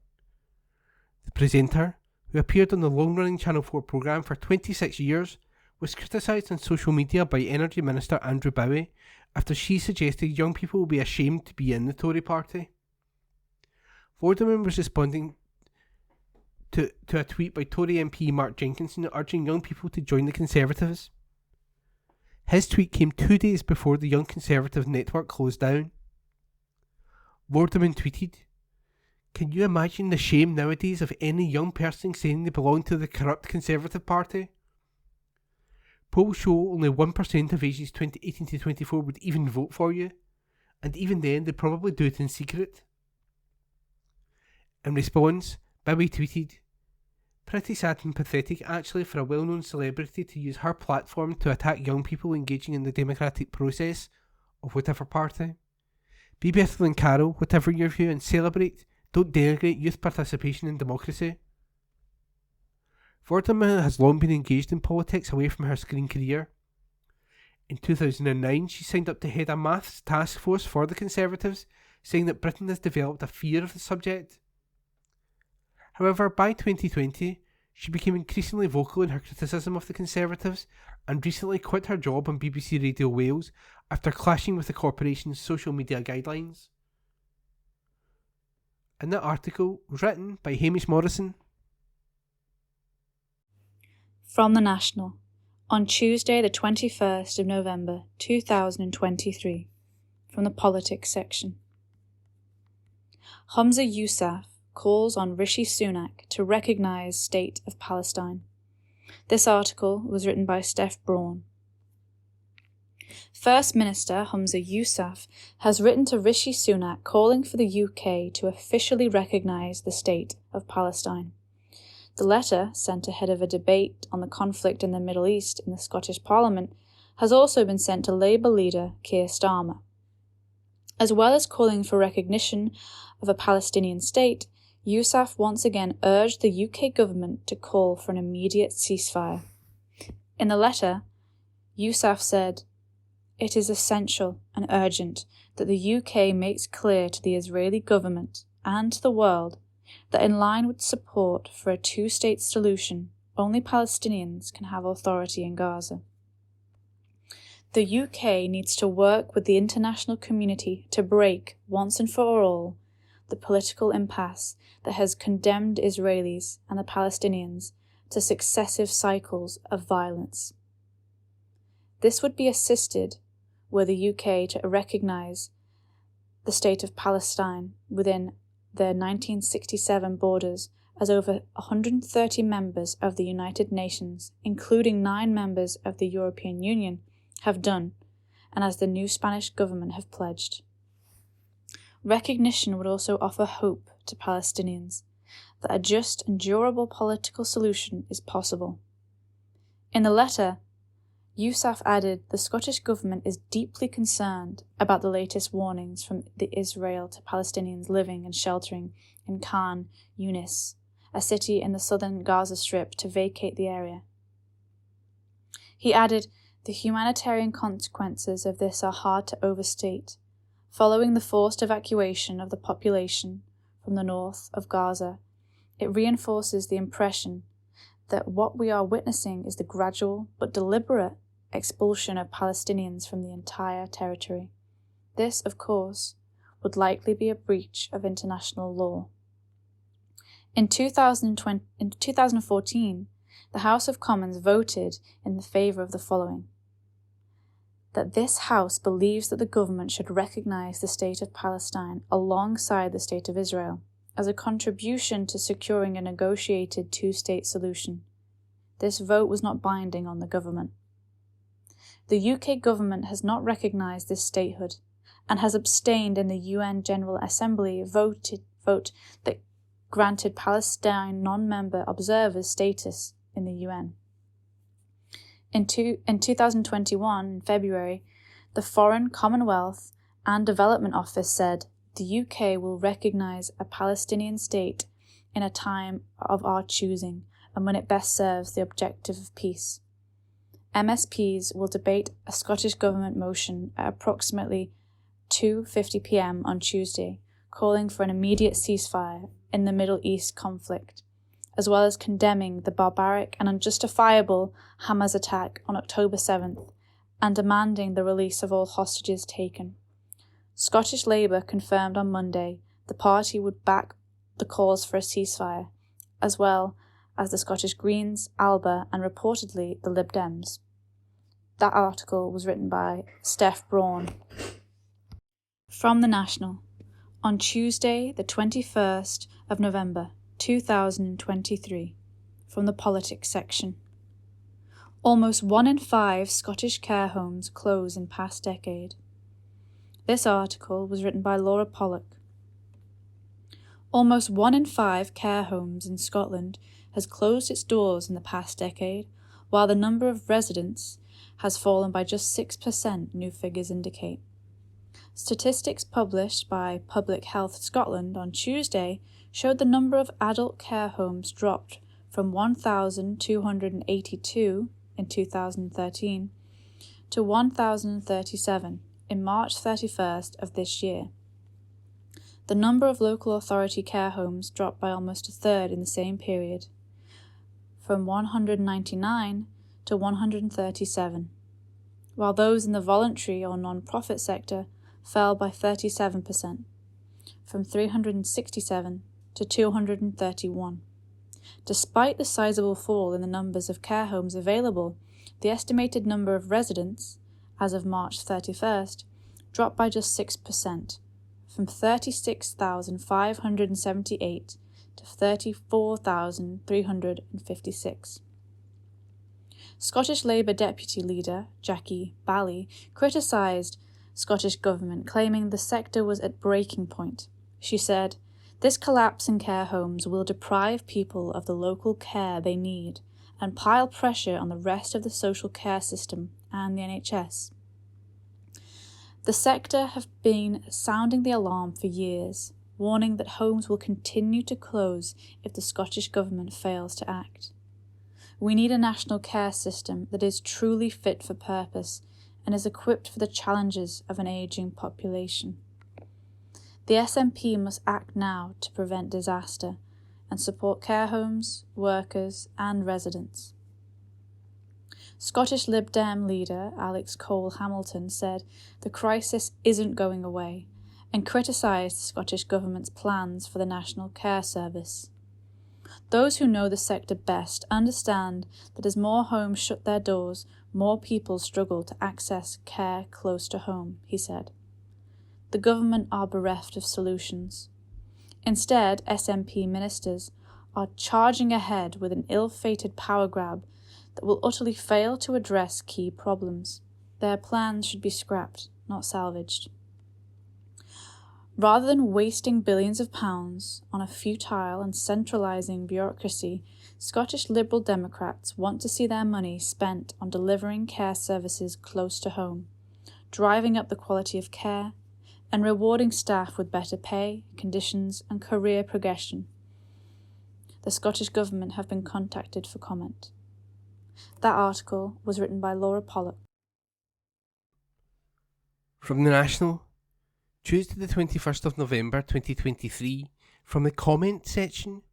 The presenter, who appeared on the long-running Channel 4 programme for 26 years, was criticised on social media by Energy Minister Andrew Bowie after she suggested young people will be ashamed to be in the Tory party. Vorderman was responding to a tweet by Tory MP Mark Jenkinson urging young people to join the Conservatives. His tweet came 2 days before the Young Conservative network closed down. Vorderman tweeted, "Can you imagine the shame nowadays of any young person saying they belong to the corrupt Conservative Party? Polls show only 1% of ages 18 to 24 would even vote for you, and even then they'd probably do it in secret." In response, Bowie tweeted, "Pretty sad and pathetic actually for a well-known celebrity to use her platform to attack young people engaging in the democratic process of whatever party. Be better than Carol, whatever your view, and celebrate, don't denigrate youth participation in democracy." Vorderman has long been engaged in politics away from her screen career. In 2009, she signed up to head a maths task force for the Conservatives, saying that Britain has developed a fear of the subject. However, by 2020, she became increasingly vocal in her criticism of the Conservatives and recently quit her job on BBC Radio Wales after clashing with the corporation's social media guidelines. In that article, written by Hamish Morrison. From The National, on Tuesday the 21st of November 2023, from the Politics section. Humza Yousaf calls on Rishi Sunak to recognise State of Palestine. This article was written by Steph Braun. First Minister Humza Yousaf has written to Rishi Sunak calling for the UK to officially recognise the State of Palestine. The letter, sent ahead of a debate on the conflict in the Middle East in the Scottish Parliament, has also been sent to Labour leader Keir Starmer. As well as calling for recognition of a Palestinian state, Yousaf once again urged the UK government to call for an immediate ceasefire. In the letter, Yousaf said, "It is essential and urgent that the UK makes clear to the Israeli government and to the world that in line with support for a two-state solution, only Palestinians can have authority in Gaza. The UK needs to work with the international community to break, once and for all, the political impasse that has condemned Israelis and the Palestinians to successive cycles of violence. This would be assisted were the UK to recognise the State of Palestine within their 1967 borders, as over 130 members of the United Nations, including 9 members of the European Union, have done, and as the new Spanish government have pledged. Recognition would also offer hope to Palestinians that a just and durable political solution is possible." In the letter, Yousaf added the Scottish government is deeply concerned about the latest warnings from the Israel to Palestinians living and sheltering in Khan Yunis, a city in the southern Gaza Strip, to vacate the area. He added, "The humanitarian consequences of this are hard to overstate. Following the forced evacuation of the population from the north of Gaza, it reinforces the impression that what we are witnessing is the gradual but deliberate expulsion of Palestinians from the entire territory. This, of course, would likely be a breach of international law." In 2014, the House of Commons voted in favour of the following: that this House believes that the government should recognise the State of Palestine alongside the State of Israel as a contribution to securing a negotiated two-state solution. This vote was not binding on the government. The UK government has not recognised this statehood and has abstained in the UN General Assembly vote that granted Palestine non-member observers status in the UN. In 2021, in February, the Foreign, Commonwealth and Development Office said the UK will recognise a Palestinian state in a time of our choosing and when it best serves the objective of peace. MSPs will debate a Scottish Government motion at approximately 2:50 p.m. on Tuesday, calling for an immediate ceasefire in the Middle East conflict, as well as condemning the barbaric and unjustifiable Hamas attack on October 7th and demanding the release of all hostages taken. Scottish Labour confirmed on Monday the party would back the calls for a ceasefire, as well as the Scottish Greens, ALBA and reportedly the Lib Dems. That article was written by Steph Braun. From the National, on Tuesday, the 21st of November, 2023, from the Politics section. Almost 1 in 5 Scottish care homes close in past decade. This article was written by Laura Pollock. Almost 1 in 5 care homes in Scotland has closed its doors in the past decade, while the number of residents has fallen by just 6%, new figures indicate. Statistics published by Public Health Scotland on Tuesday showed the number of adult care homes dropped from 1,282 in 2013 to 1,037 in March 31st of this year. The number of local authority care homes dropped by almost a third in the same period, from 199 to 137, while those in the voluntary or non-profit sector fell by 37%, from 367 to 231. Despite the sizable fall in the numbers of care homes available, the estimated number of residents, as of March 31st, dropped by just 6%, from 36,578 to 34,356. Scottish Labour Deputy Leader Jackie Bally criticised Scottish Government, claiming the sector was at breaking point. She said, "This collapse in care homes will deprive people of the local care they need and pile pressure on the rest of the social care system and the NHS." The sector have been sounding the alarm for years, warning that homes will continue to close if the Scottish Government fails to act. We need a national care system that is truly fit for purpose and is equipped for the challenges of an ageing population. The SNP must act now to prevent disaster and support care homes, workers and residents. Scottish Lib Dem leader Alex Cole-Hamilton said the crisis isn't going away and criticised the Scottish Government's plans for the National Care Service. Those who know the sector best understand that as more homes shut their doors, more people struggle to access care close to home, he said. The government are bereft of solutions. Instead, SNP ministers are charging ahead with an ill-fated power grab that will utterly fail to address key problems. Their plans should be scrapped, not salvaged. Rather than wasting billions of pounds on a futile and centralising bureaucracy, Scottish Liberal Democrats want to see their money spent on delivering care services close to home, driving up the quality of care, and rewarding staff with better pay, conditions and career progression. The Scottish Government have been contacted for comment. That article was written by Laura Pollock. From the National, Tuesday the 21st of November 2023, from the comment section.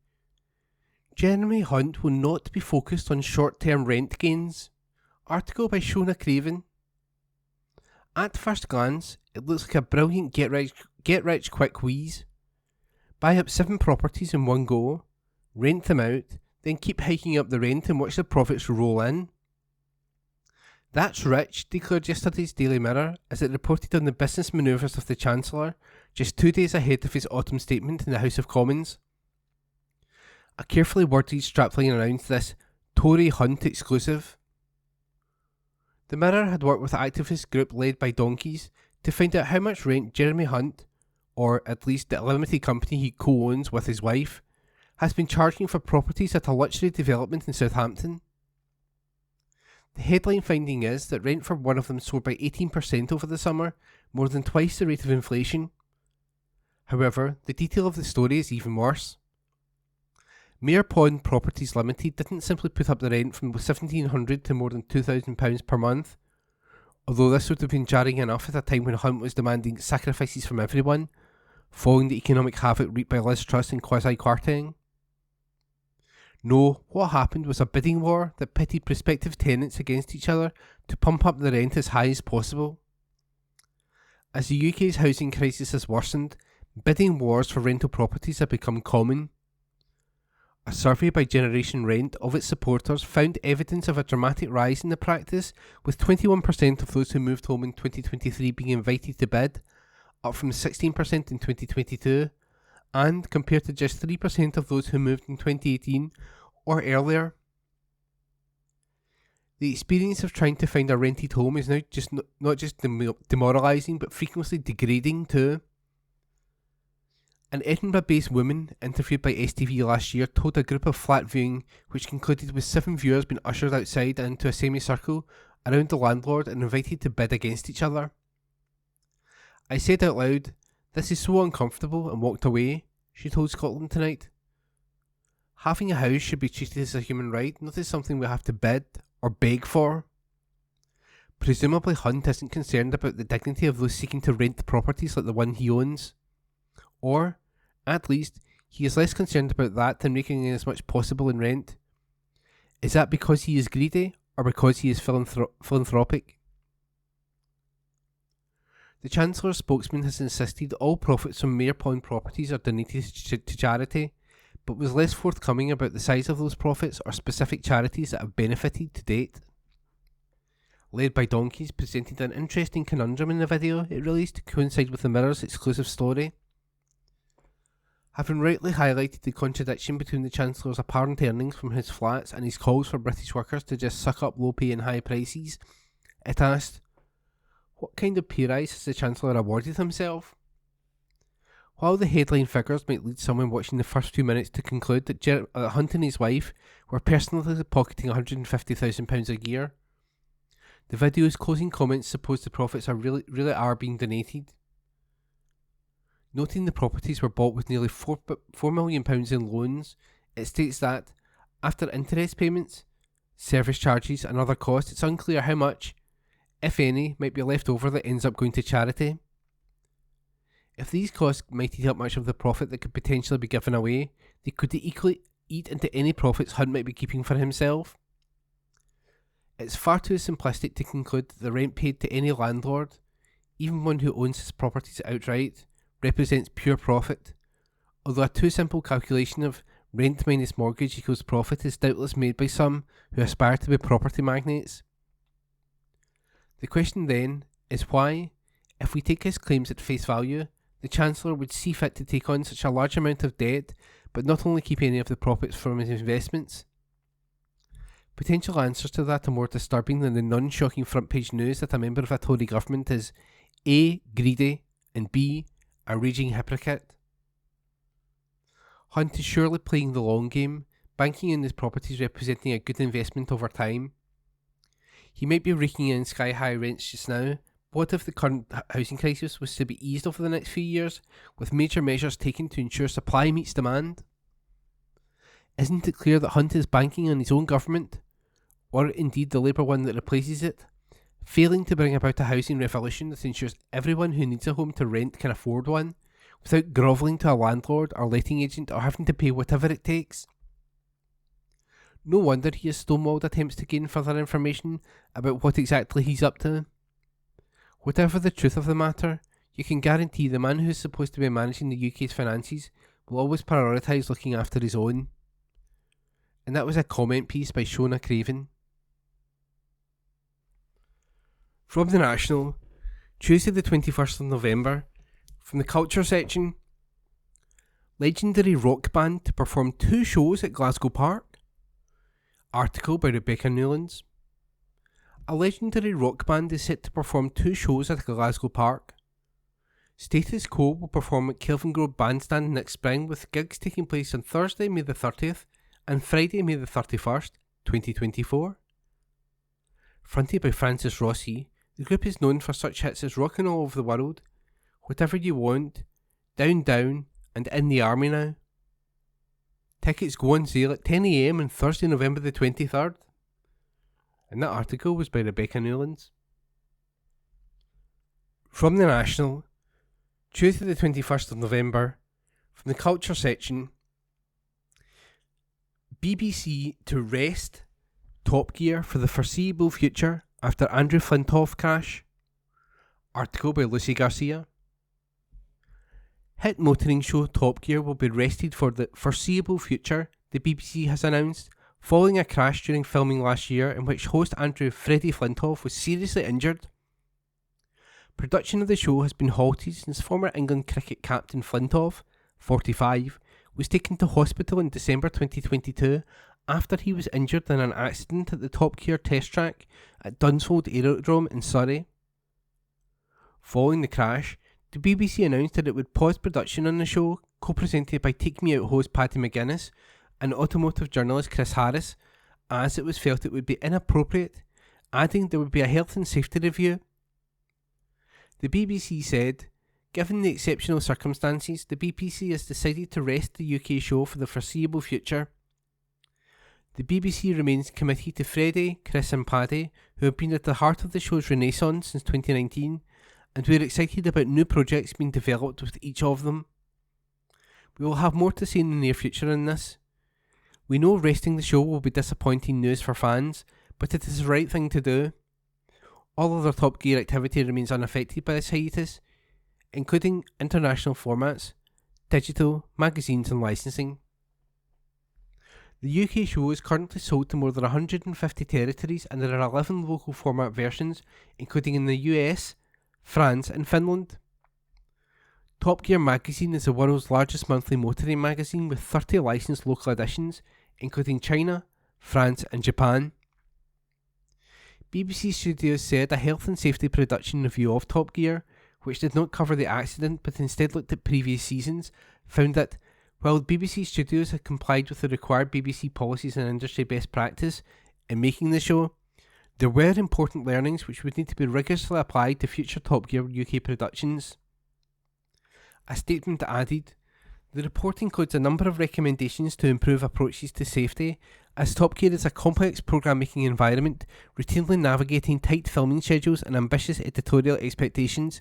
Jeremy Hunt will not be focused on short-term rent gains. Article by Shona Craven. At first glance, it looks like a brilliant get-rich-quick wheeze. Buy up 7 properties in one go, rent them out, then keep hiking up the rent and watch the profits roll in. That's rich, declared yesterday's Daily Mirror as it reported on the business manoeuvres of the Chancellor just 2 days ahead of his autumn statement in the House of Commons. A carefully worded strapline announced this Tory Hunt exclusive. The Mirror had worked with an activist group led by donkeys to find out how much rent Jeremy Hunt, or at least the limited company he co-owns with his wife, has been charging for properties at a luxury development in Southampton. The headline finding is that rent for one of them soared by 18% over the summer, more than twice the rate of inflation. However, the detail of the story is even worse. Mayor Pond Properties Limited didn't simply put up the rent from £1,700 to more than £2,000 per month, although this would have been jarring enough at a time when Hunt was demanding sacrifices from everyone, following the economic havoc reaped by Liz Truss and quasi-Kwarteng. No, what happened was a bidding war that pitted prospective tenants against each other to pump up the rent as high as possible. As the UK's housing crisis has worsened, bidding wars for rental properties have become common. A survey by Generation Rent of its supporters found evidence of a dramatic rise in the practice, with 21% of those who moved home in 2023 being invited to bid, up from 16% in 2022, and compared to just 3% of those who moved in 2018 or earlier. The experience of trying to find a rented home is now not just demoralising, but frequently degrading too. An Edinburgh-based woman interviewed by STV last year told a group of flat viewing, which concluded with 7 viewers being ushered outside and into a semicircle around the landlord and invited to bid against each other. I said out loud, "This is so uncomfortable," and walked away, she told Scotland Tonight. Having a house should be treated as a human right, not as something we have to bid or beg for. Presumably Hunt isn't concerned about the dignity of those seeking to rent properties like the one he owns. Or, at least, he is less concerned about that than raking in as much possible in rent. Is that because he is greedy, or because he is philanthropic? The Chancellor's spokesman has insisted all profits from Mayor Pond properties are donated to charity, but was less forthcoming about the size of those profits or specific charities that have benefited to date. Led by Donkeys presented an interesting conundrum in the video it released to coincide with the Mirror's exclusive story. Having rightly highlighted the contradiction between the Chancellor's apparent earnings from his flats and his calls for British workers to just suck up low pay and high prices, it asked, what kind of pay rise has the Chancellor awarded himself? While the headline figures might lead someone watching the first few minutes to conclude that Hunt and his wife were personally pocketing £150,000 a year, the video's closing comments suppose the profits really are being donated. Noting the properties were bought with nearly £4 million in loans, it states that, after interest payments, service charges and other costs, it's unclear how much, if any, might be left over that ends up going to charity. If these costs might eat up much of the profit that could potentially be given away, they could equally eat into any profits Hunt might be keeping for himself. It's far too simplistic to conclude that the rent paid to any landlord, even one who owns his properties outright, represents pure profit, although a too simple calculation of rent minus mortgage equals profit is doubtless made by some who aspire to be property magnates. The question then is why, if we take his claims at face value, the Chancellor would see fit to take on such a large amount of debt, but not only keep any of the profits from his investments. Potential answers to that are more disturbing than the non-shocking front page news that a member of a Tory government is A. greedy and B. a raging hypocrite. Hunt is surely playing the long game, banking on his properties representing a good investment over time. He might be raking in sky-high rents just now. What if the current housing crisis was to be eased over the next few years, with major measures taken to ensure supply meets demand? Isn't it clear that Hunt is banking on his own government, or indeed the Labour one that replaces it, failing to bring about a housing revolution that ensures everyone who needs a home to rent can afford one, without grovelling to a landlord or letting agent or having to pay whatever it takes? No wonder he has stonewalled attempts to gain further information about what exactly he's up to. Whatever the truth of the matter, you can guarantee the man who is supposed to be managing the UK's finances will always prioritise looking after his own. And that was a comment piece by Shona Craven. From The National, Tuesday the 21st of November, from the Culture section, legendary rock band to perform 2 shows at Glasgow Park. Article by Rebecca Newlands. A legendary rock band is set to perform 2 shows at Glasgow Park. Status Quo will perform at Kelvingrove Bandstand next spring, with gigs taking place on Thursday, May the 30th and Friday, May the 31st, 2024. Fronted by Francis Rossi, the group is known for such hits as Rockin' All Over the World, Whatever You Want, Down Down and In the Army Now. Tickets go on sale at 10 AM on Thursday, November the 23rd. And that article was by Rebecca Newlands. From The National, Tuesday the 21st of November, from the Culture section, BBC to rest Top Gear for the foreseeable future after Andrew Flintoff crash. Article by Lucy Garcia. Hit motoring show Top Gear will be rested for the foreseeable future the BBC has announced, following a crash during filming last year in which host Andrew Freddie Flintoff was seriously injured. Production of the show has been halted since former England cricket captain Flintoff, 45, was taken to hospital in December 2022 after he was injured in an accident at the Top Gear test track at Dunsfold Aerodrome in Surrey. Following the crash, the BBC announced that it would pause production on the show, co-presented by Take Me Out host Paddy McGuinness and automotive journalist Chris Harris, as it was felt it would be inappropriate, adding there would be a health and safety review. The BBC said, given the exceptional circumstances, the BBC has decided to rest the UK show for the foreseeable future. The BBC remains committed to Freddie, Chris and Paddy, who have been at the heart of the show's renaissance since 2019, and we're excited about new projects being developed with each of them. We will have more to say in the near future on this. We know resting the show will be disappointing news for fans, but it is the right thing to do. All other Top Gear activity remains unaffected by this hiatus, including international formats, digital, magazines and licensing. The UK show is currently sold to more than 150 territories and there are 11 local format versions, including in the US, France and Finland. Top Gear magazine is the world's largest monthly motoring magazine with 30 licensed local editions, including China, France and Japan. BBC Studios said a health and safety production review of Top Gear, which did not cover the accident but instead looked at previous seasons, found that, while BBC Studios had complied with the required BBC policies and industry best practice in making the show, there were important learnings which would need to be rigorously applied to future Top Gear UK productions. A statement added, the report includes a number of recommendations to improve approaches to safety, as Top Gear is a complex programme making environment, routinely navigating tight filming schedules and ambitious editorial expectations.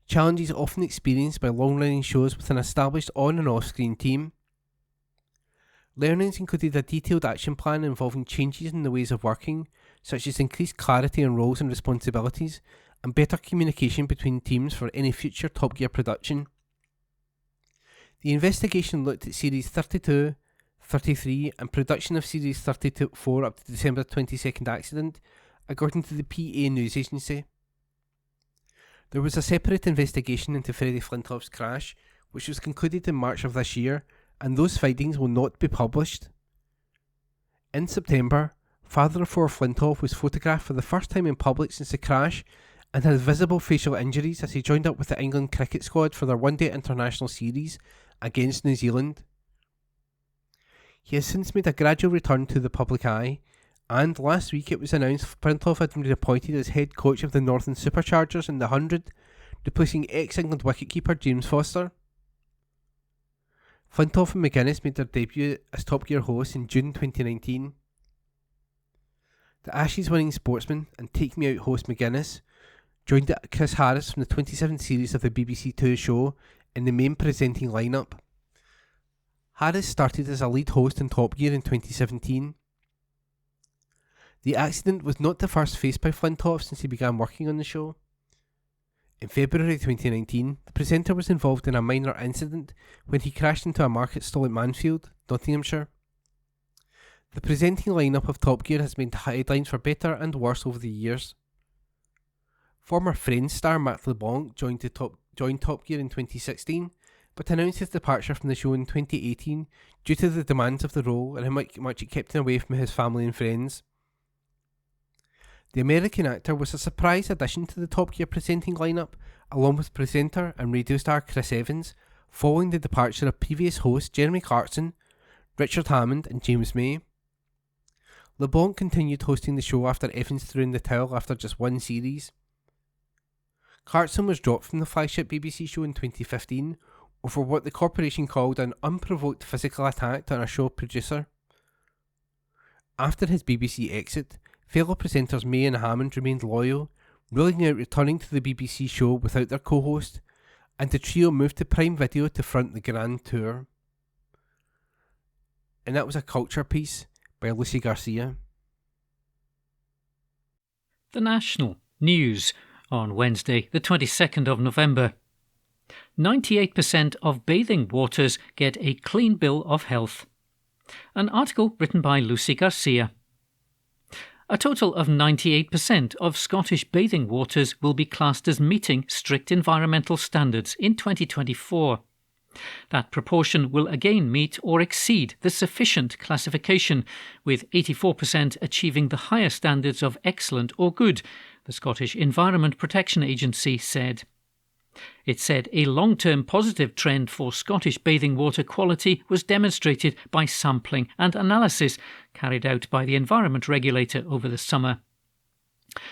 Challenges often experienced by long-running shows with an established on- and off-screen team. Learnings included a detailed action plan involving changes in the ways of working, such as increased clarity on roles and responsibilities, and better communication between teams for any future Top Gear production. The investigation looked at Series 32, 33 and production of Series 34 up to the December 22nd accident, according to the PA News Agency. There was a separate investigation into Freddie Flintoff's crash, which was concluded in March of this year, and those findings will not be published. In September, father of four Flintoff was photographed for the first time in public since the crash and had visible facial injuries as he joined up with the England cricket squad for their one-day international series against New Zealand. He has since made a gradual return to the public eye, and last week it was announced Flintoff had been appointed as head coach of the Northern Superchargers in the 100, replacing ex-England wicketkeeper James Foster. Flintoff and McGuinness made their debut as Top Gear hosts in June 2019. The Ashes winning sportsman and Take Me Out host McGuinness joined Chris Harris from the 27th series of the BBC Two show in the main presenting lineup. Harris started as a lead host in Top Gear in 2017. The accident was not the first faced by Flintoff since he began working on the show. In February 2019, the presenter was involved in a minor incident when he crashed into a market stall at Mansfield, Nottinghamshire. The presenting lineup of Top Gear has made headlines for better and worse over the years. Former Friends star Matt LeBlanc joined Top Gear in 2016, but announced his departure from the show in 2018 due to the demands of the role and how much it kept him away from his family and friends. The American actor was a surprise addition to the Top Gear presenting lineup, along with presenter and radio star Chris Evans, following the departure of previous hosts Jeremy Clarkson, Richard Hammond and James May. LeBlanc continued hosting the show after Evans threw in the towel after just one series. Clarkson was dropped from the flagship BBC show in 2015 over what the corporation called an unprovoked physical attack on a show producer. After his BBC exit, fellow presenters May and Hammond remained loyal, ruling out returning to the BBC show without their co-host, and the trio moved to Prime Video to front the Grand Tour. And that was a culture piece by Lucy Garcia. The National News on Wednesday, the 22nd of November. 98% of bathing waters get a clean bill of health. An article written by Lucy Garcia. A total of 98% of Scottish bathing waters will be classed as meeting strict environmental standards in 2024. That proportion will again meet or exceed the sufficient classification, with 84% achieving the higher standards of excellent or good, the Scottish Environment Protection Agency said. It said a long-term positive trend for Scottish bathing water quality was demonstrated by sampling and analysis carried out by the Environment Regulator over the summer.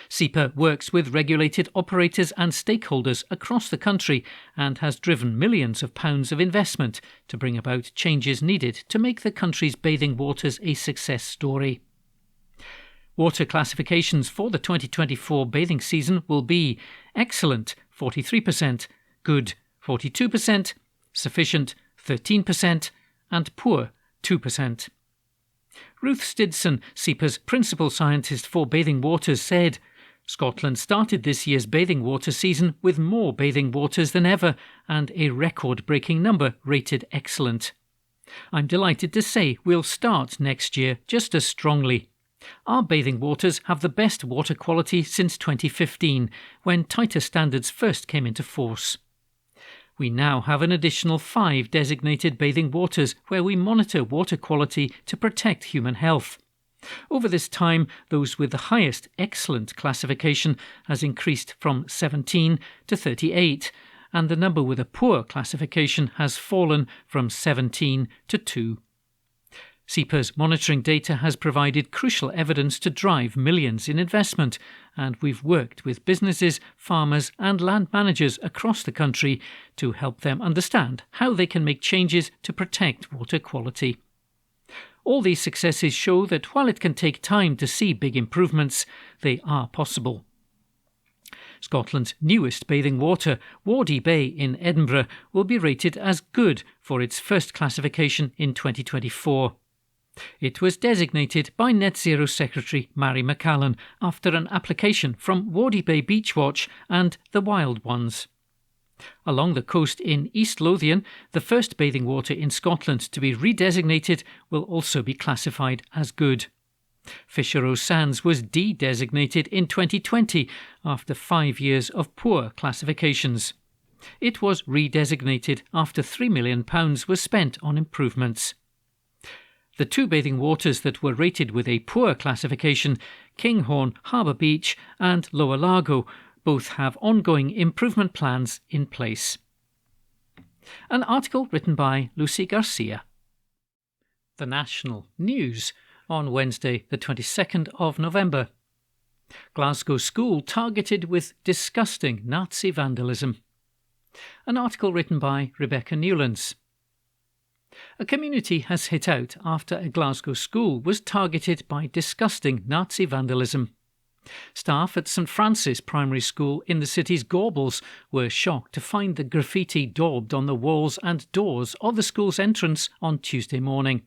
SEPA works with regulated operators and stakeholders across the country and has driven millions of pounds of investment to bring about changes needed to make the country's bathing waters a success story. Water classifications for the 2024 bathing season will be excellent 43%, good 42%, sufficient 13% and poor 2%. Ruth Stidson, SEPA's principal scientist for bathing waters, said, "Scotland started this year's bathing water season with more bathing waters than ever and a record-breaking number rated excellent. I'm delighted to say we'll start next year just as strongly. Our bathing waters have the best water quality since 2015, when tighter standards first came into force. We now have an additional 5 designated bathing waters where we monitor water quality to protect human health. Over this time, those with the highest excellent classification has increased from 17 to 38, and the number with a poor classification has fallen from 17 to 2. SEPA's monitoring data has provided crucial evidence to drive millions in investment, and we've worked with businesses, farmers and land managers across the country to help them understand how they can make changes to protect water quality. All these successes show that while it can take time to see big improvements, they are possible. Scotland's newest bathing water, Wardie Bay in Edinburgh, will be rated as good for its first classification in 2024. It was designated by Net Zero Secretary Mary McCallan after an application from Wardie Bay Beachwatch and the Wild Ones. Along the coast in East Lothian, the first bathing water in Scotland to be redesignated will also be classified as good. Fisher Sands was de-designated in 2020 after 5 years of poor classifications. It was redesignated after £3 million was spent on improvements. The 2 bathing waters that were rated with a poor classification, Kinghorn, Harbour Beach and Lower Largo, both have ongoing improvement plans in place. An article written by Lucy Garcia. The National News on Wednesday the 22nd of November. Glasgow school targeted with disgusting Nazi vandalism. An article written by Rebecca Newlands. A community has hit out after a Glasgow school was targeted by disgusting Nazi vandalism. Staff at St Francis Primary School in the city's Gorbals were shocked to find the graffiti daubed on the walls and doors of the school's entrance on Tuesday morning.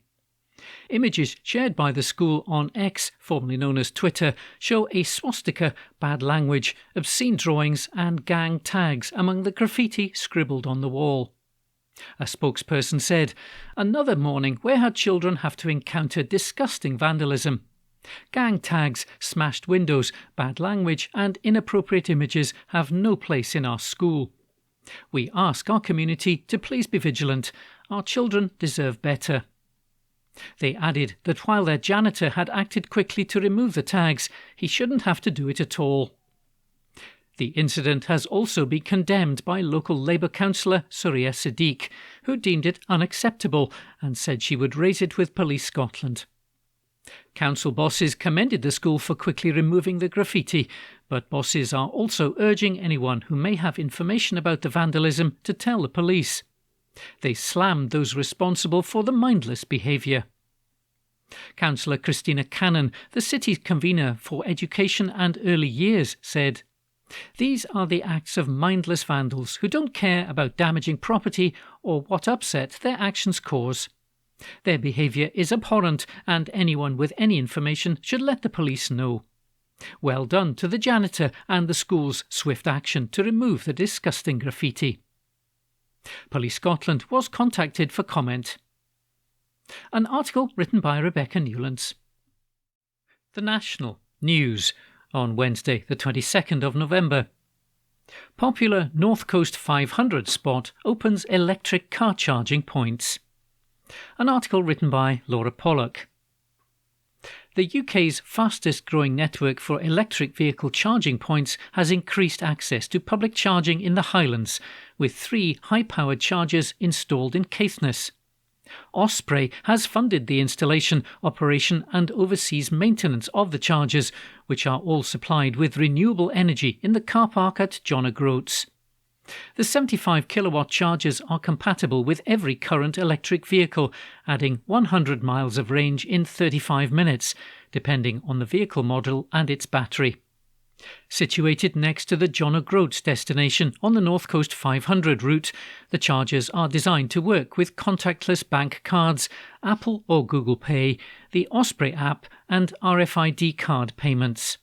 Images shared by the school on X, formerly known as Twitter, show a swastika, bad language, obscene drawings and gang tags among the graffiti scribbled on the wall. A spokesperson said, "Another morning where our children have to encounter disgusting vandalism. Gang tags, smashed windows, bad language and inappropriate images have no place in our school. We ask our community to please be vigilant. Our children deserve better." They added that while their janitor had acted quickly to remove the tags, he shouldn't have to do it at all. The incident has also been condemned by local Labour councillor Surya Siddique, who deemed it unacceptable and said she would raise it with Police Scotland. Council bosses commended the school for quickly removing the graffiti, but bosses are also urging anyone who may have information about the vandalism to tell the police. They slammed those responsible for the mindless behaviour. Councillor Christina Cannon, the city's convener for education and early years, said, "These are the acts of mindless vandals who don't care about damaging property or what upset their actions cause. Their behaviour is abhorrent and anyone with any information should let the police know. Well done to the janitor and the school's swift action to remove the disgusting graffiti." Police Scotland was contacted for comment. An article written by Rebecca Newlands. The National News on Wednesday, the 22nd of November. Popular North Coast 500 spot opens electric car charging points. An article written by Laura Pollock. The UK's fastest growing network for electric vehicle charging points has increased access to public charging in the Highlands, with 3 high-powered chargers installed in Caithness. Osprey has funded the installation, operation and overseas maintenance of the chargers, which are all supplied with renewable energy in the car park at John O'Groats. The 75 kilowatt chargers are compatible with every current electric vehicle, adding 100 miles of range in 35 minutes, depending on the vehicle model and its battery. Situated next to the John O'Groats destination on the North Coast 500 route, the chargers are designed to work with contactless bank cards, Apple or Google Pay, the Osprey app and RFID card payments.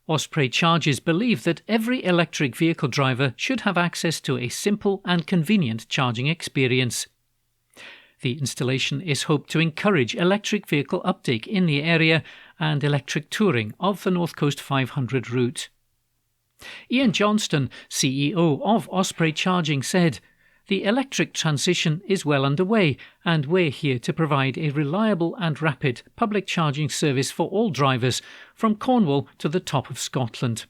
Osprey Charges believe that every electric vehicle driver should have access to a simple and convenient charging experience. The installation is hoped to encourage electric vehicle uptake in the area and electric touring of the North Coast 500 route. Ian Johnston, CEO of Osprey Charging, said, "The electric transition is well underway and we're here to provide a reliable and rapid public charging service for all drivers from Cornwall to the top of Scotland."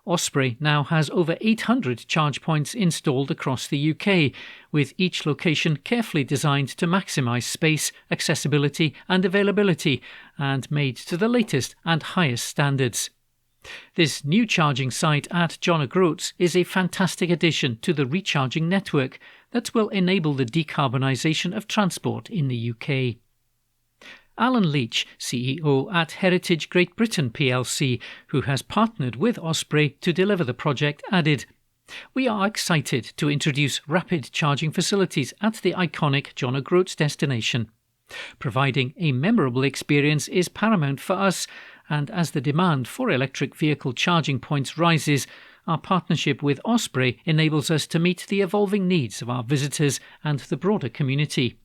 Osprey now has over 800 charge points installed across the UK, with each location carefully designed to maximise space, accessibility and availability, and made to the latest and highest standards. This new charging site at John O'Groats is a fantastic addition to the recharging network that will enable the decarbonisation of transport in the UK. Alan Leach, CEO at Heritage Great Britain plc, who has partnered with Osprey to deliver the project, added, "We are excited to introduce rapid charging facilities at the iconic John O'Groats destination. Providing a memorable experience is paramount for us, and as the demand for electric vehicle charging points rises, our partnership with Osprey enables us to meet the evolving needs of our visitors and the broader community."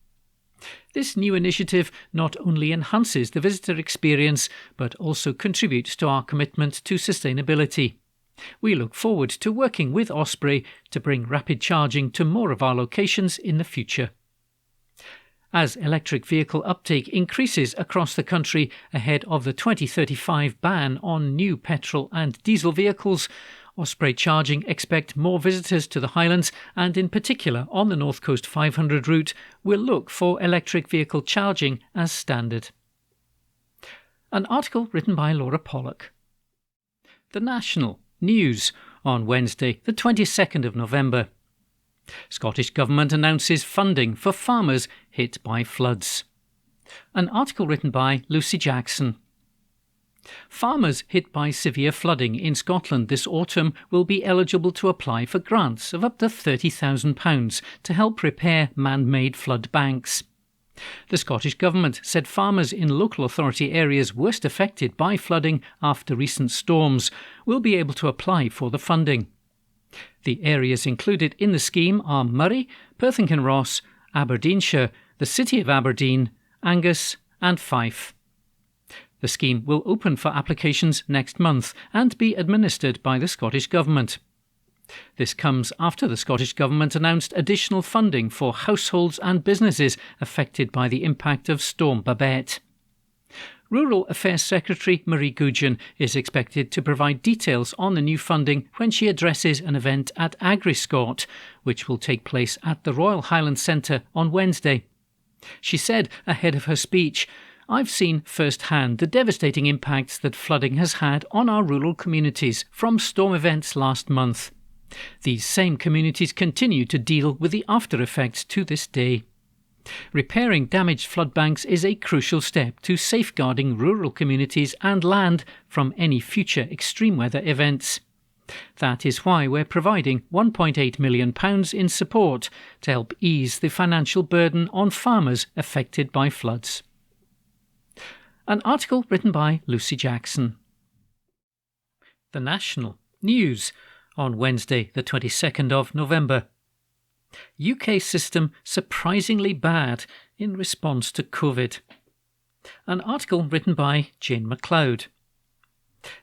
This new initiative not only enhances the visitor experience, but also contributes to our commitment to sustainability. We look forward to working with Osprey to bring rapid charging to more of our locations in the future. As electric vehicle uptake increases across the country ahead of the 2035 ban on new petrol and diesel vehicles, Osprey Charging expect more visitors to the Highlands, and in particular on the North Coast 500 route will look for electric vehicle charging as standard. An article written by Laura Pollock. The National News on Wednesday, the 22nd of November. Scottish Government announces funding for farmers hit by floods. An article written by Lucy Jackson. Farmers hit by severe flooding in Scotland this autumn will be eligible to apply for grants of up to £30,000 to help repair man-made flood banks. The Scottish Government said farmers in local authority areas worst affected by flooding after recent storms will be able to apply for the funding. The areas included in the scheme are Murray, Perth-and-Kinross, Aberdeenshire, the City of Aberdeen, Angus and Fife. The scheme will open for applications next month and be administered by the Scottish Government. This comes after the Scottish Government announced additional funding for households and businesses affected by the impact of Storm Babette. Rural Affairs Secretary Marie Gudgeon is expected to provide details on the new funding when she addresses an event at AgriScot, which will take place at the Royal Highland Centre on Wednesday. She said ahead of her speech, "I've seen firsthand the devastating impacts that flooding has had on our rural communities from storm events last month. These same communities continue to deal with the after effects to this day. Repairing damaged flood banks is a crucial step to safeguarding rural communities and land from any future extreme weather events. That is why we're providing £1.8 million in support to help ease the financial burden on farmers affected by floods." An article written by Lucy Jackson. The National News on Wednesday, the 22nd of November. UK system surprisingly bad in response to COVID. An article written by Jane MacLeod.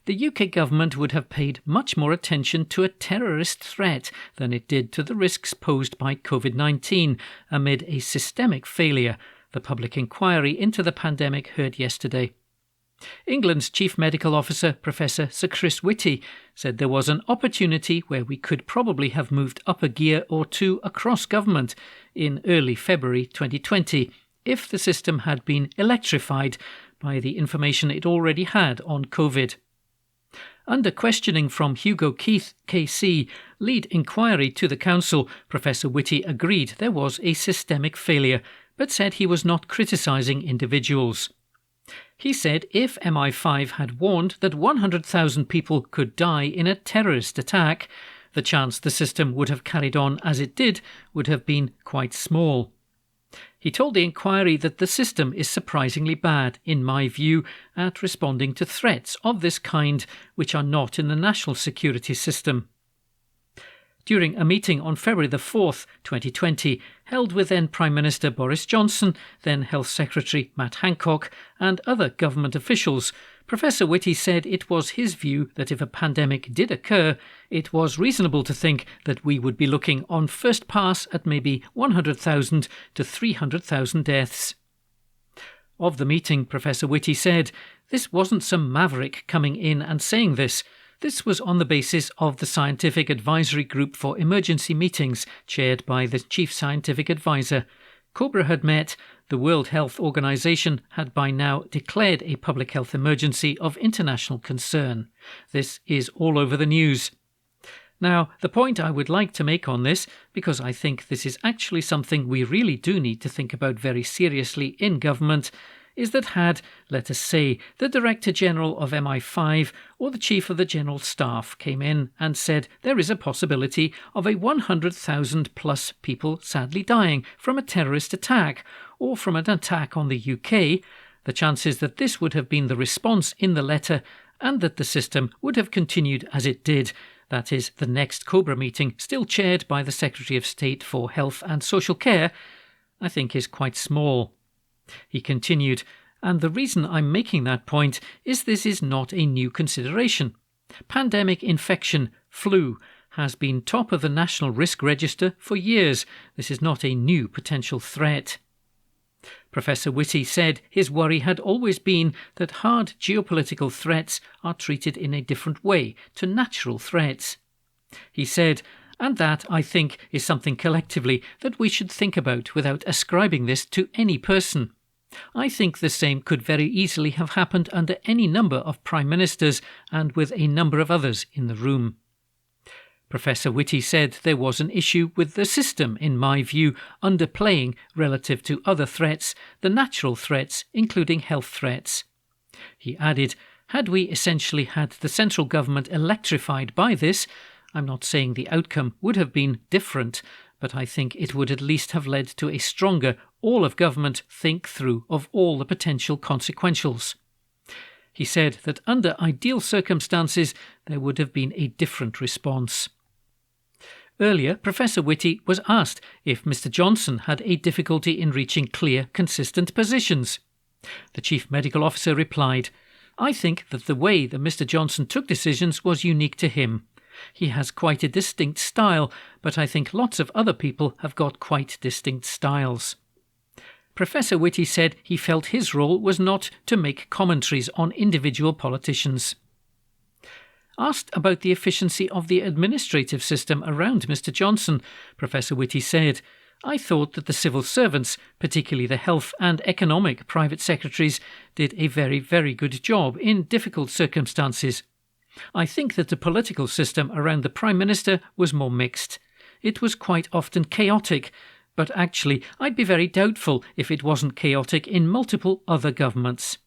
The UK government would have paid much more attention to a terrorist threat than it did to the risks posed by COVID-19 amid a systemic failure, the public inquiry into the pandemic heard yesterday. England's Chief Medical Officer, Professor Sir Chris Whitty, said there was an opportunity where we could probably have moved up a gear or two across government in early February 2020 if the system had been electrified by the information it already had on COVID. Under questioning from Hugo Keith, KC, lead inquiry to the Council, Professor Whitty agreed there was a systemic failure, but said he was not criticising individuals. He said if MI5 had warned that 100,000 people could die in a terrorist attack, the chance the system would have carried on as it did would have been quite small. He told the inquiry that the system is surprisingly bad, in my view, at responding to threats of this kind which are not in the national security system. During a meeting on February the 4th, 2020, held with then Prime Minister Boris Johnson, then Health Secretary Matt Hancock and other government officials, Professor Whitty said it was his view that if a pandemic did occur, it was reasonable to think that we would be looking on first pass at maybe 100,000 to 300,000 deaths. Of the meeting, Professor Whitty said, this wasn't some maverick coming in and saying this. This was on the basis of the Scientific Advisory Group for Emergency Meetings, chaired by the Chief Scientific Advisor. COBRA had met. The World Health Organization had by now declared a public health emergency of international concern. This is all over the news. Now, the point I would like to make on this, because I think this is actually something we really do need to think about very seriously in government, is that had, let us say, the Director General of MI5 or the Chief of the General Staff came in and said there is a possibility of a 100,000 plus people sadly dying from a terrorist attack or from an attack on the UK, the chances that this would have been the response in the letter and that the system would have continued as it did, that is, the next COBRA meeting still chaired by the Secretary of State for Health and Social Care, I think is quite small. He continued, and the reason I'm making that point is this is not a new consideration. Pandemic infection, flu, has been top of the national risk register for years. This is not a new potential threat. Professor Whitty said his worry had always been that hard geopolitical threats are treated in a different way to natural threats. He said, and that, I think, is something collectively that we should think about without ascribing this to any person. I think the same could very easily have happened under any number of prime ministers and with a number of others in the room. Professor Whitty said there was an issue with the system, in my view, underplaying, relative to other threats, the natural threats, including health threats. He added, had we essentially had the central government electrified by this, I'm not saying the outcome would have been different, but I think it would at least have led to a stronger all-of-government think-through of all the potential consequentials. He said that under ideal circumstances there would have been a different response. Earlier, Professor Whitty was asked if Mr Johnson had a difficulty in reaching clear, consistent positions. The Chief Medical Officer replied, I think that the way that Mr Johnson took decisions was unique to him. He has quite a distinct style, but I think lots of other people have got quite distinct styles. Professor Whitty said he felt his role was not to make commentaries on individual politicians. Asked about the efficiency of the administrative system around Mr Johnson, Professor Whitty said, I thought that the civil servants, particularly the health and economic private secretaries, did a very, very good job in difficult circumstances. I think that the political system around the Prime Minister was more mixed. It was quite often chaotic, but actually I'd be very doubtful if it wasn't chaotic in multiple other governments.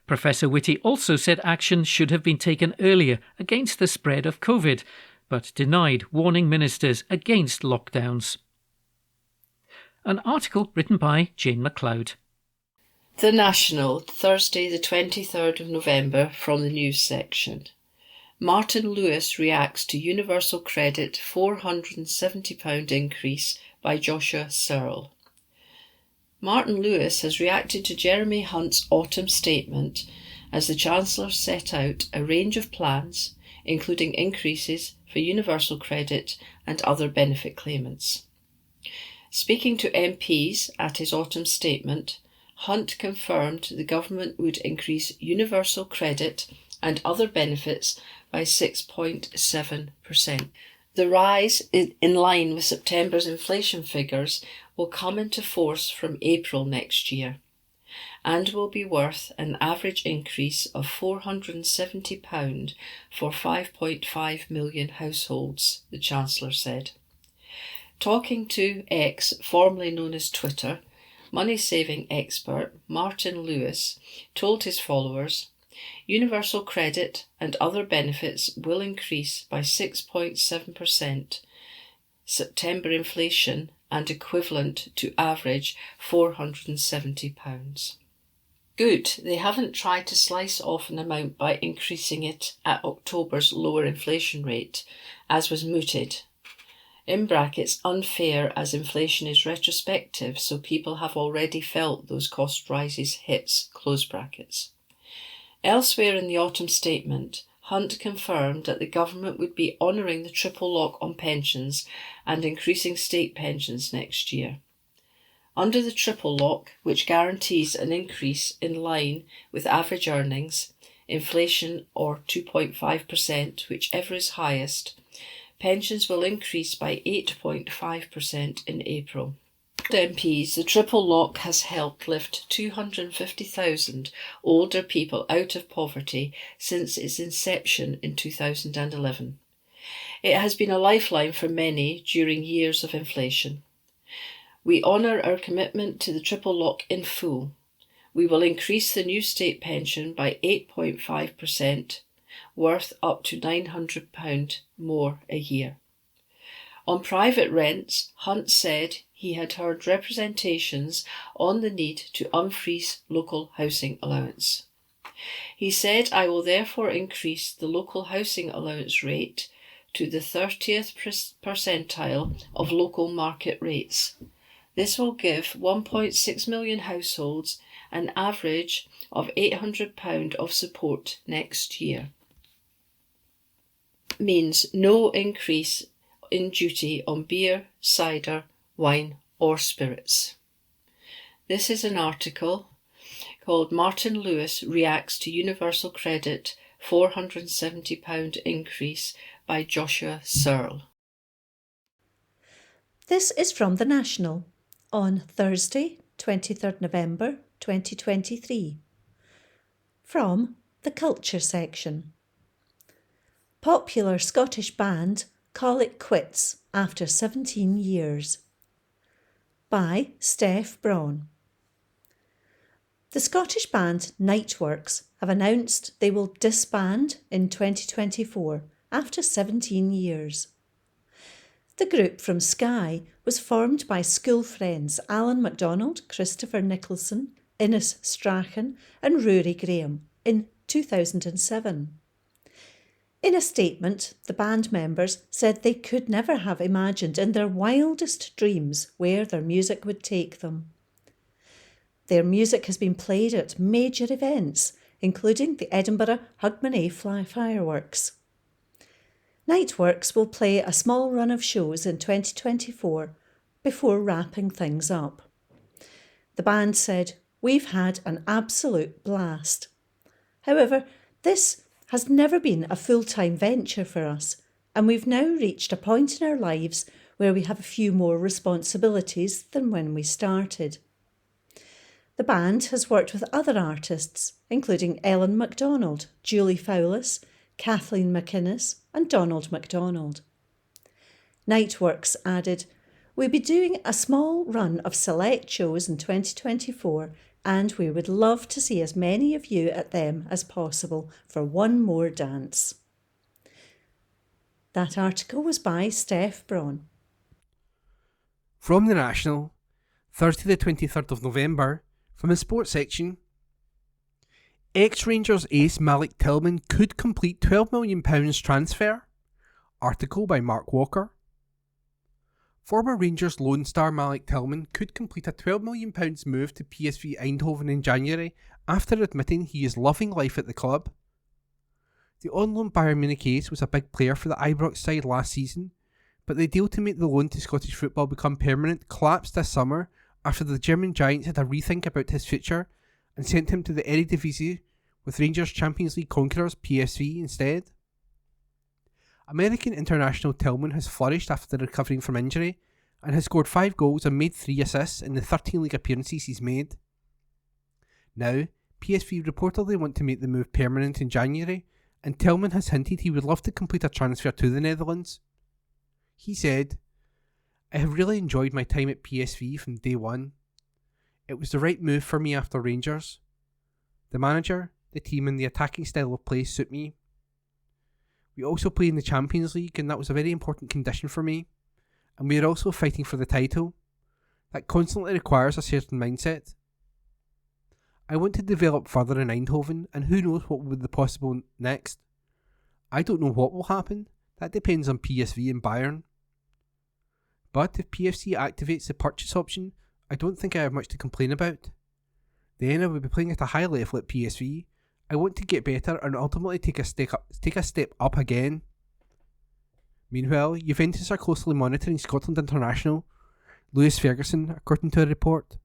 Professor Whitty also said action should have been taken earlier against the spread of COVID, but denied warning ministers against lockdowns. An article written by Jane MacLeod. The National, Thursday the 23rd of November, from the news section. Martin Lewis reacts to Universal Credit £470 increase by Joshua Searle. Martin Lewis has reacted to Jeremy Hunt's autumn statement as the Chancellor set out a range of plans, including increases for Universal Credit and other benefit claimants. Speaking to MPs at his autumn statement, Hunt confirmed the government would increase Universal Credit and other benefits by 6.7%. The rise, in line with September's inflation figures, will come into force from April next year and will be worth an average increase of £470 for 5.5 million households, the Chancellor said. Talking to X, formerly known as Twitter, money-saving expert Martin Lewis told his followers, Universal Credit and other benefits will increase by 6.7%, September inflation and equivalent to average £470. Good, they haven't tried to slice off an amount by increasing it at October's lower inflation rate, as was mooted. In brackets, unfair as inflation is retrospective, so people have already felt those cost rises hits, close brackets. Elsewhere in the autumn statement, Hunt confirmed that the government would be honouring the triple lock on pensions and increasing state pensions next year. Under the triple lock, which guarantees an increase in line with average earnings, inflation or 2.5%, whichever is highest, pensions will increase by 8.5% in April. MPs, the triple lock has helped lift 250,000 older people out of poverty since its inception in 2011. It has been a lifeline for many during years of inflation. We honour our commitment to the triple lock in full. We will increase the new state pension by 8.5%, worth up to £900 more a year. On private rents, Hunt said he had heard representations on the need to unfreeze local housing allowance. He said, I will therefore increase the local housing allowance rate to the 30th percentile of local market rates. This will give 1.6 million households an average of £800 of support next year. Means no increase in duty on beer, cider, wine or spirits. This is an article called Martin Lewis Reacts to Universal Credit £470 Increase by Joshua Searle. This is from The National on Thursday, 23rd November 2023. From the Culture section. Popular Scottish band call it quits after 17 years. By Steph Braun. The Scottish band Nightworks have announced they will disband in 2024 after 17 years. The group from Skye was formed by school friends Alan MacDonald, Christopher Nicholson, Innes Strachan and Rory Graham in 2007. In a statement, the band members said they could never have imagined in their wildest dreams where their music would take them. Their music has been played at major events, including the Edinburgh Hogmanay fireworks. Nightworks will play a small run of shows in 2024 before wrapping things up. The band said, "We've had an absolute blast. However, this has never been a full-time venture for us, and we've now reached a point in our lives where we have a few more responsibilities than when we started." The band has worked with other artists, including Ellen MacDonald, Julie Fowlis, Kathleen McInnes and Donald MacDonald. Nightworks added, "We'll be doing a small run of select shows in 2024 and we would love to see as many of you at them as possible for one more dance." That article was by Steph Braun. From The National, Thursday the 23rd of November, from the sports section. Ex-Rangers ace Malik Tillman could complete £12 million transfer. Article by Mark Walker. Former Rangers Lone Star Malik Tillman could complete a £12 million move to PSV Eindhoven in January after admitting he is loving life at the club. The on-loan Bayern Munich ace was a big player for the Ibrox side last season, but the deal to make the loan to Scottish football become permanent collapsed this summer after the German Giants had a rethink about his future and sent him to the Eredivisie with Rangers Champions League conquerors PSV instead. American international Tillman has flourished after recovering from injury and has scored 5 goals and made 3 assists in the 13 league appearances he's made. Now, PSV reportedly want to make the move permanent in January, and Tillman has hinted he would love to complete a transfer to the Netherlands. He said, "I have really enjoyed my time at PSV from day one. It was the right move for me after Rangers. The manager, the team and the attacking style of play suit me. We also play in the Champions League and that was a very important condition for me. And we are also fighting for the title. That constantly requires a certain mindset. I want to develop further in Eindhoven and who knows what will be the possible next. I don't know what will happen. That depends on PSV and Bayern. But if PSV activates the purchase option, I don't think I have much to complain about. Then I will be playing at a high level at PSV. I want to get better and ultimately take a step up again." Meanwhile, Juventus are closely monitoring Scotland international Lewis Ferguson, according to a report.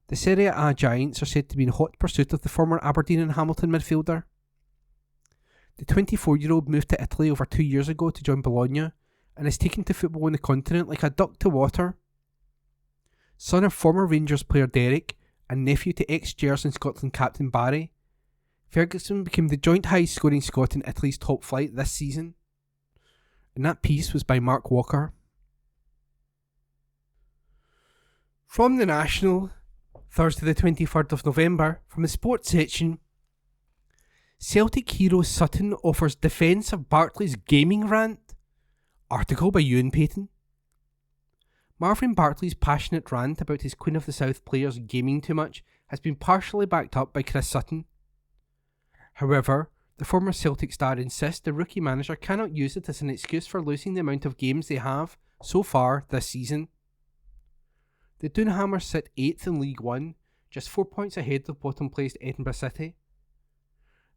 The Serie A giants are said to be in hot pursuit of the former Aberdeen and Hamilton midfielder. The 24-year-old moved to Italy over 2 years ago to join Bologna and is taken to football on the continent like a duck to water. Son of former Rangers player Derek and nephew to ex-Gers and Scotland captain Barry, Ferguson became the joint highest scoring Scot in Italy's top flight this season. And that piece was by Mark Walker. From the National, Thursday the 23rd of November, from the sports section, Celtic hero Sutton offers defence of Barkley's gaming rant. Article by Ewan Payton. Marvin Bartley's passionate rant about his Queen of the South players gaming too much has been partially backed up by Chris Sutton. However, the former Celtic star insists the rookie manager cannot use it as an excuse for losing the amount of games they have so far this season. The Doonhammers sit 8th in League 1, just 4 points ahead of bottom placed Edinburgh City.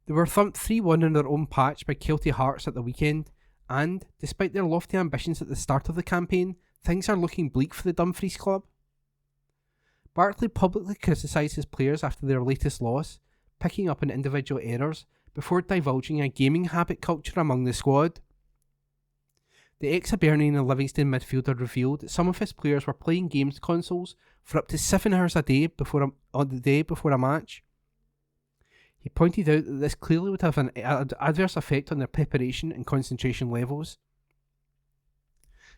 They were thumped 3-1 in their own patch by Kelty Hearts at the weekend, and, despite their lofty ambitions at the start of the campaign, things are looking bleak for the Dumfries club. Bartley publicly criticised his players after their latest loss, picking up on individual errors before divulging a gaming habit culture among the squad. The ex-Hibernian and Livingston midfielder revealed that some of his players were playing games consoles for up to 7 hours a day before a match. He pointed out that this clearly would have an adverse effect on their preparation and concentration levels.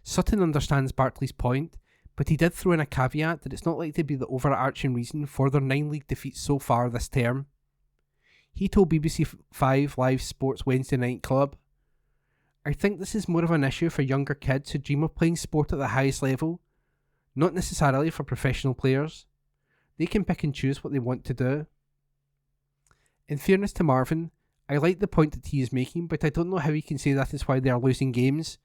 Sutton understands Bartley's point, but he did throw in a caveat that it's not likely to be the overarching reason for their 9 league defeats so far this term. He told BBC 5 Live Sports Wednesday Night Club, "I think this is more of an issue for younger kids who dream of playing sport at the highest level, not necessarily for professional players. They can pick and choose what they want to do." In fairness to Marvin, I like the point that he is making, but I don't know how he can say that is why they are losing games.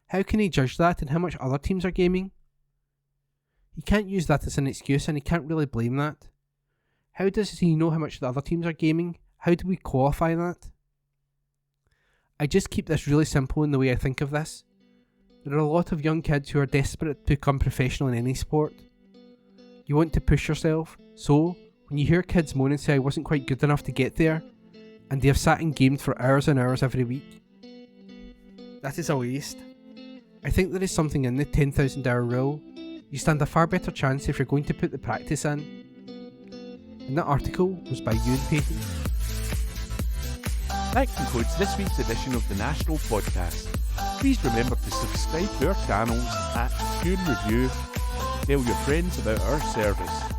How can he judge that and how much other teams are gaming? He can't use that as an excuse and he can't really blame that. How does he know how much the other teams are gaming? How do we qualify that? I just keep this really simple in the way I think of this. There are a lot of young kids who are desperate to become professional in any sport. You want to push yourself, so when you hear kids moan and say I wasn't quite good enough to get there, and they have sat and gamed for hours and hours every week, that is a waste. I think there is something in the 10,000 hour rule. You stand a far better chance if you're going to put the practice in. And that article was by Ewan Payton. That concludes this week's edition of the National Podcast. Please remember to subscribe to our channels at Tune Review and tell your friends about our service.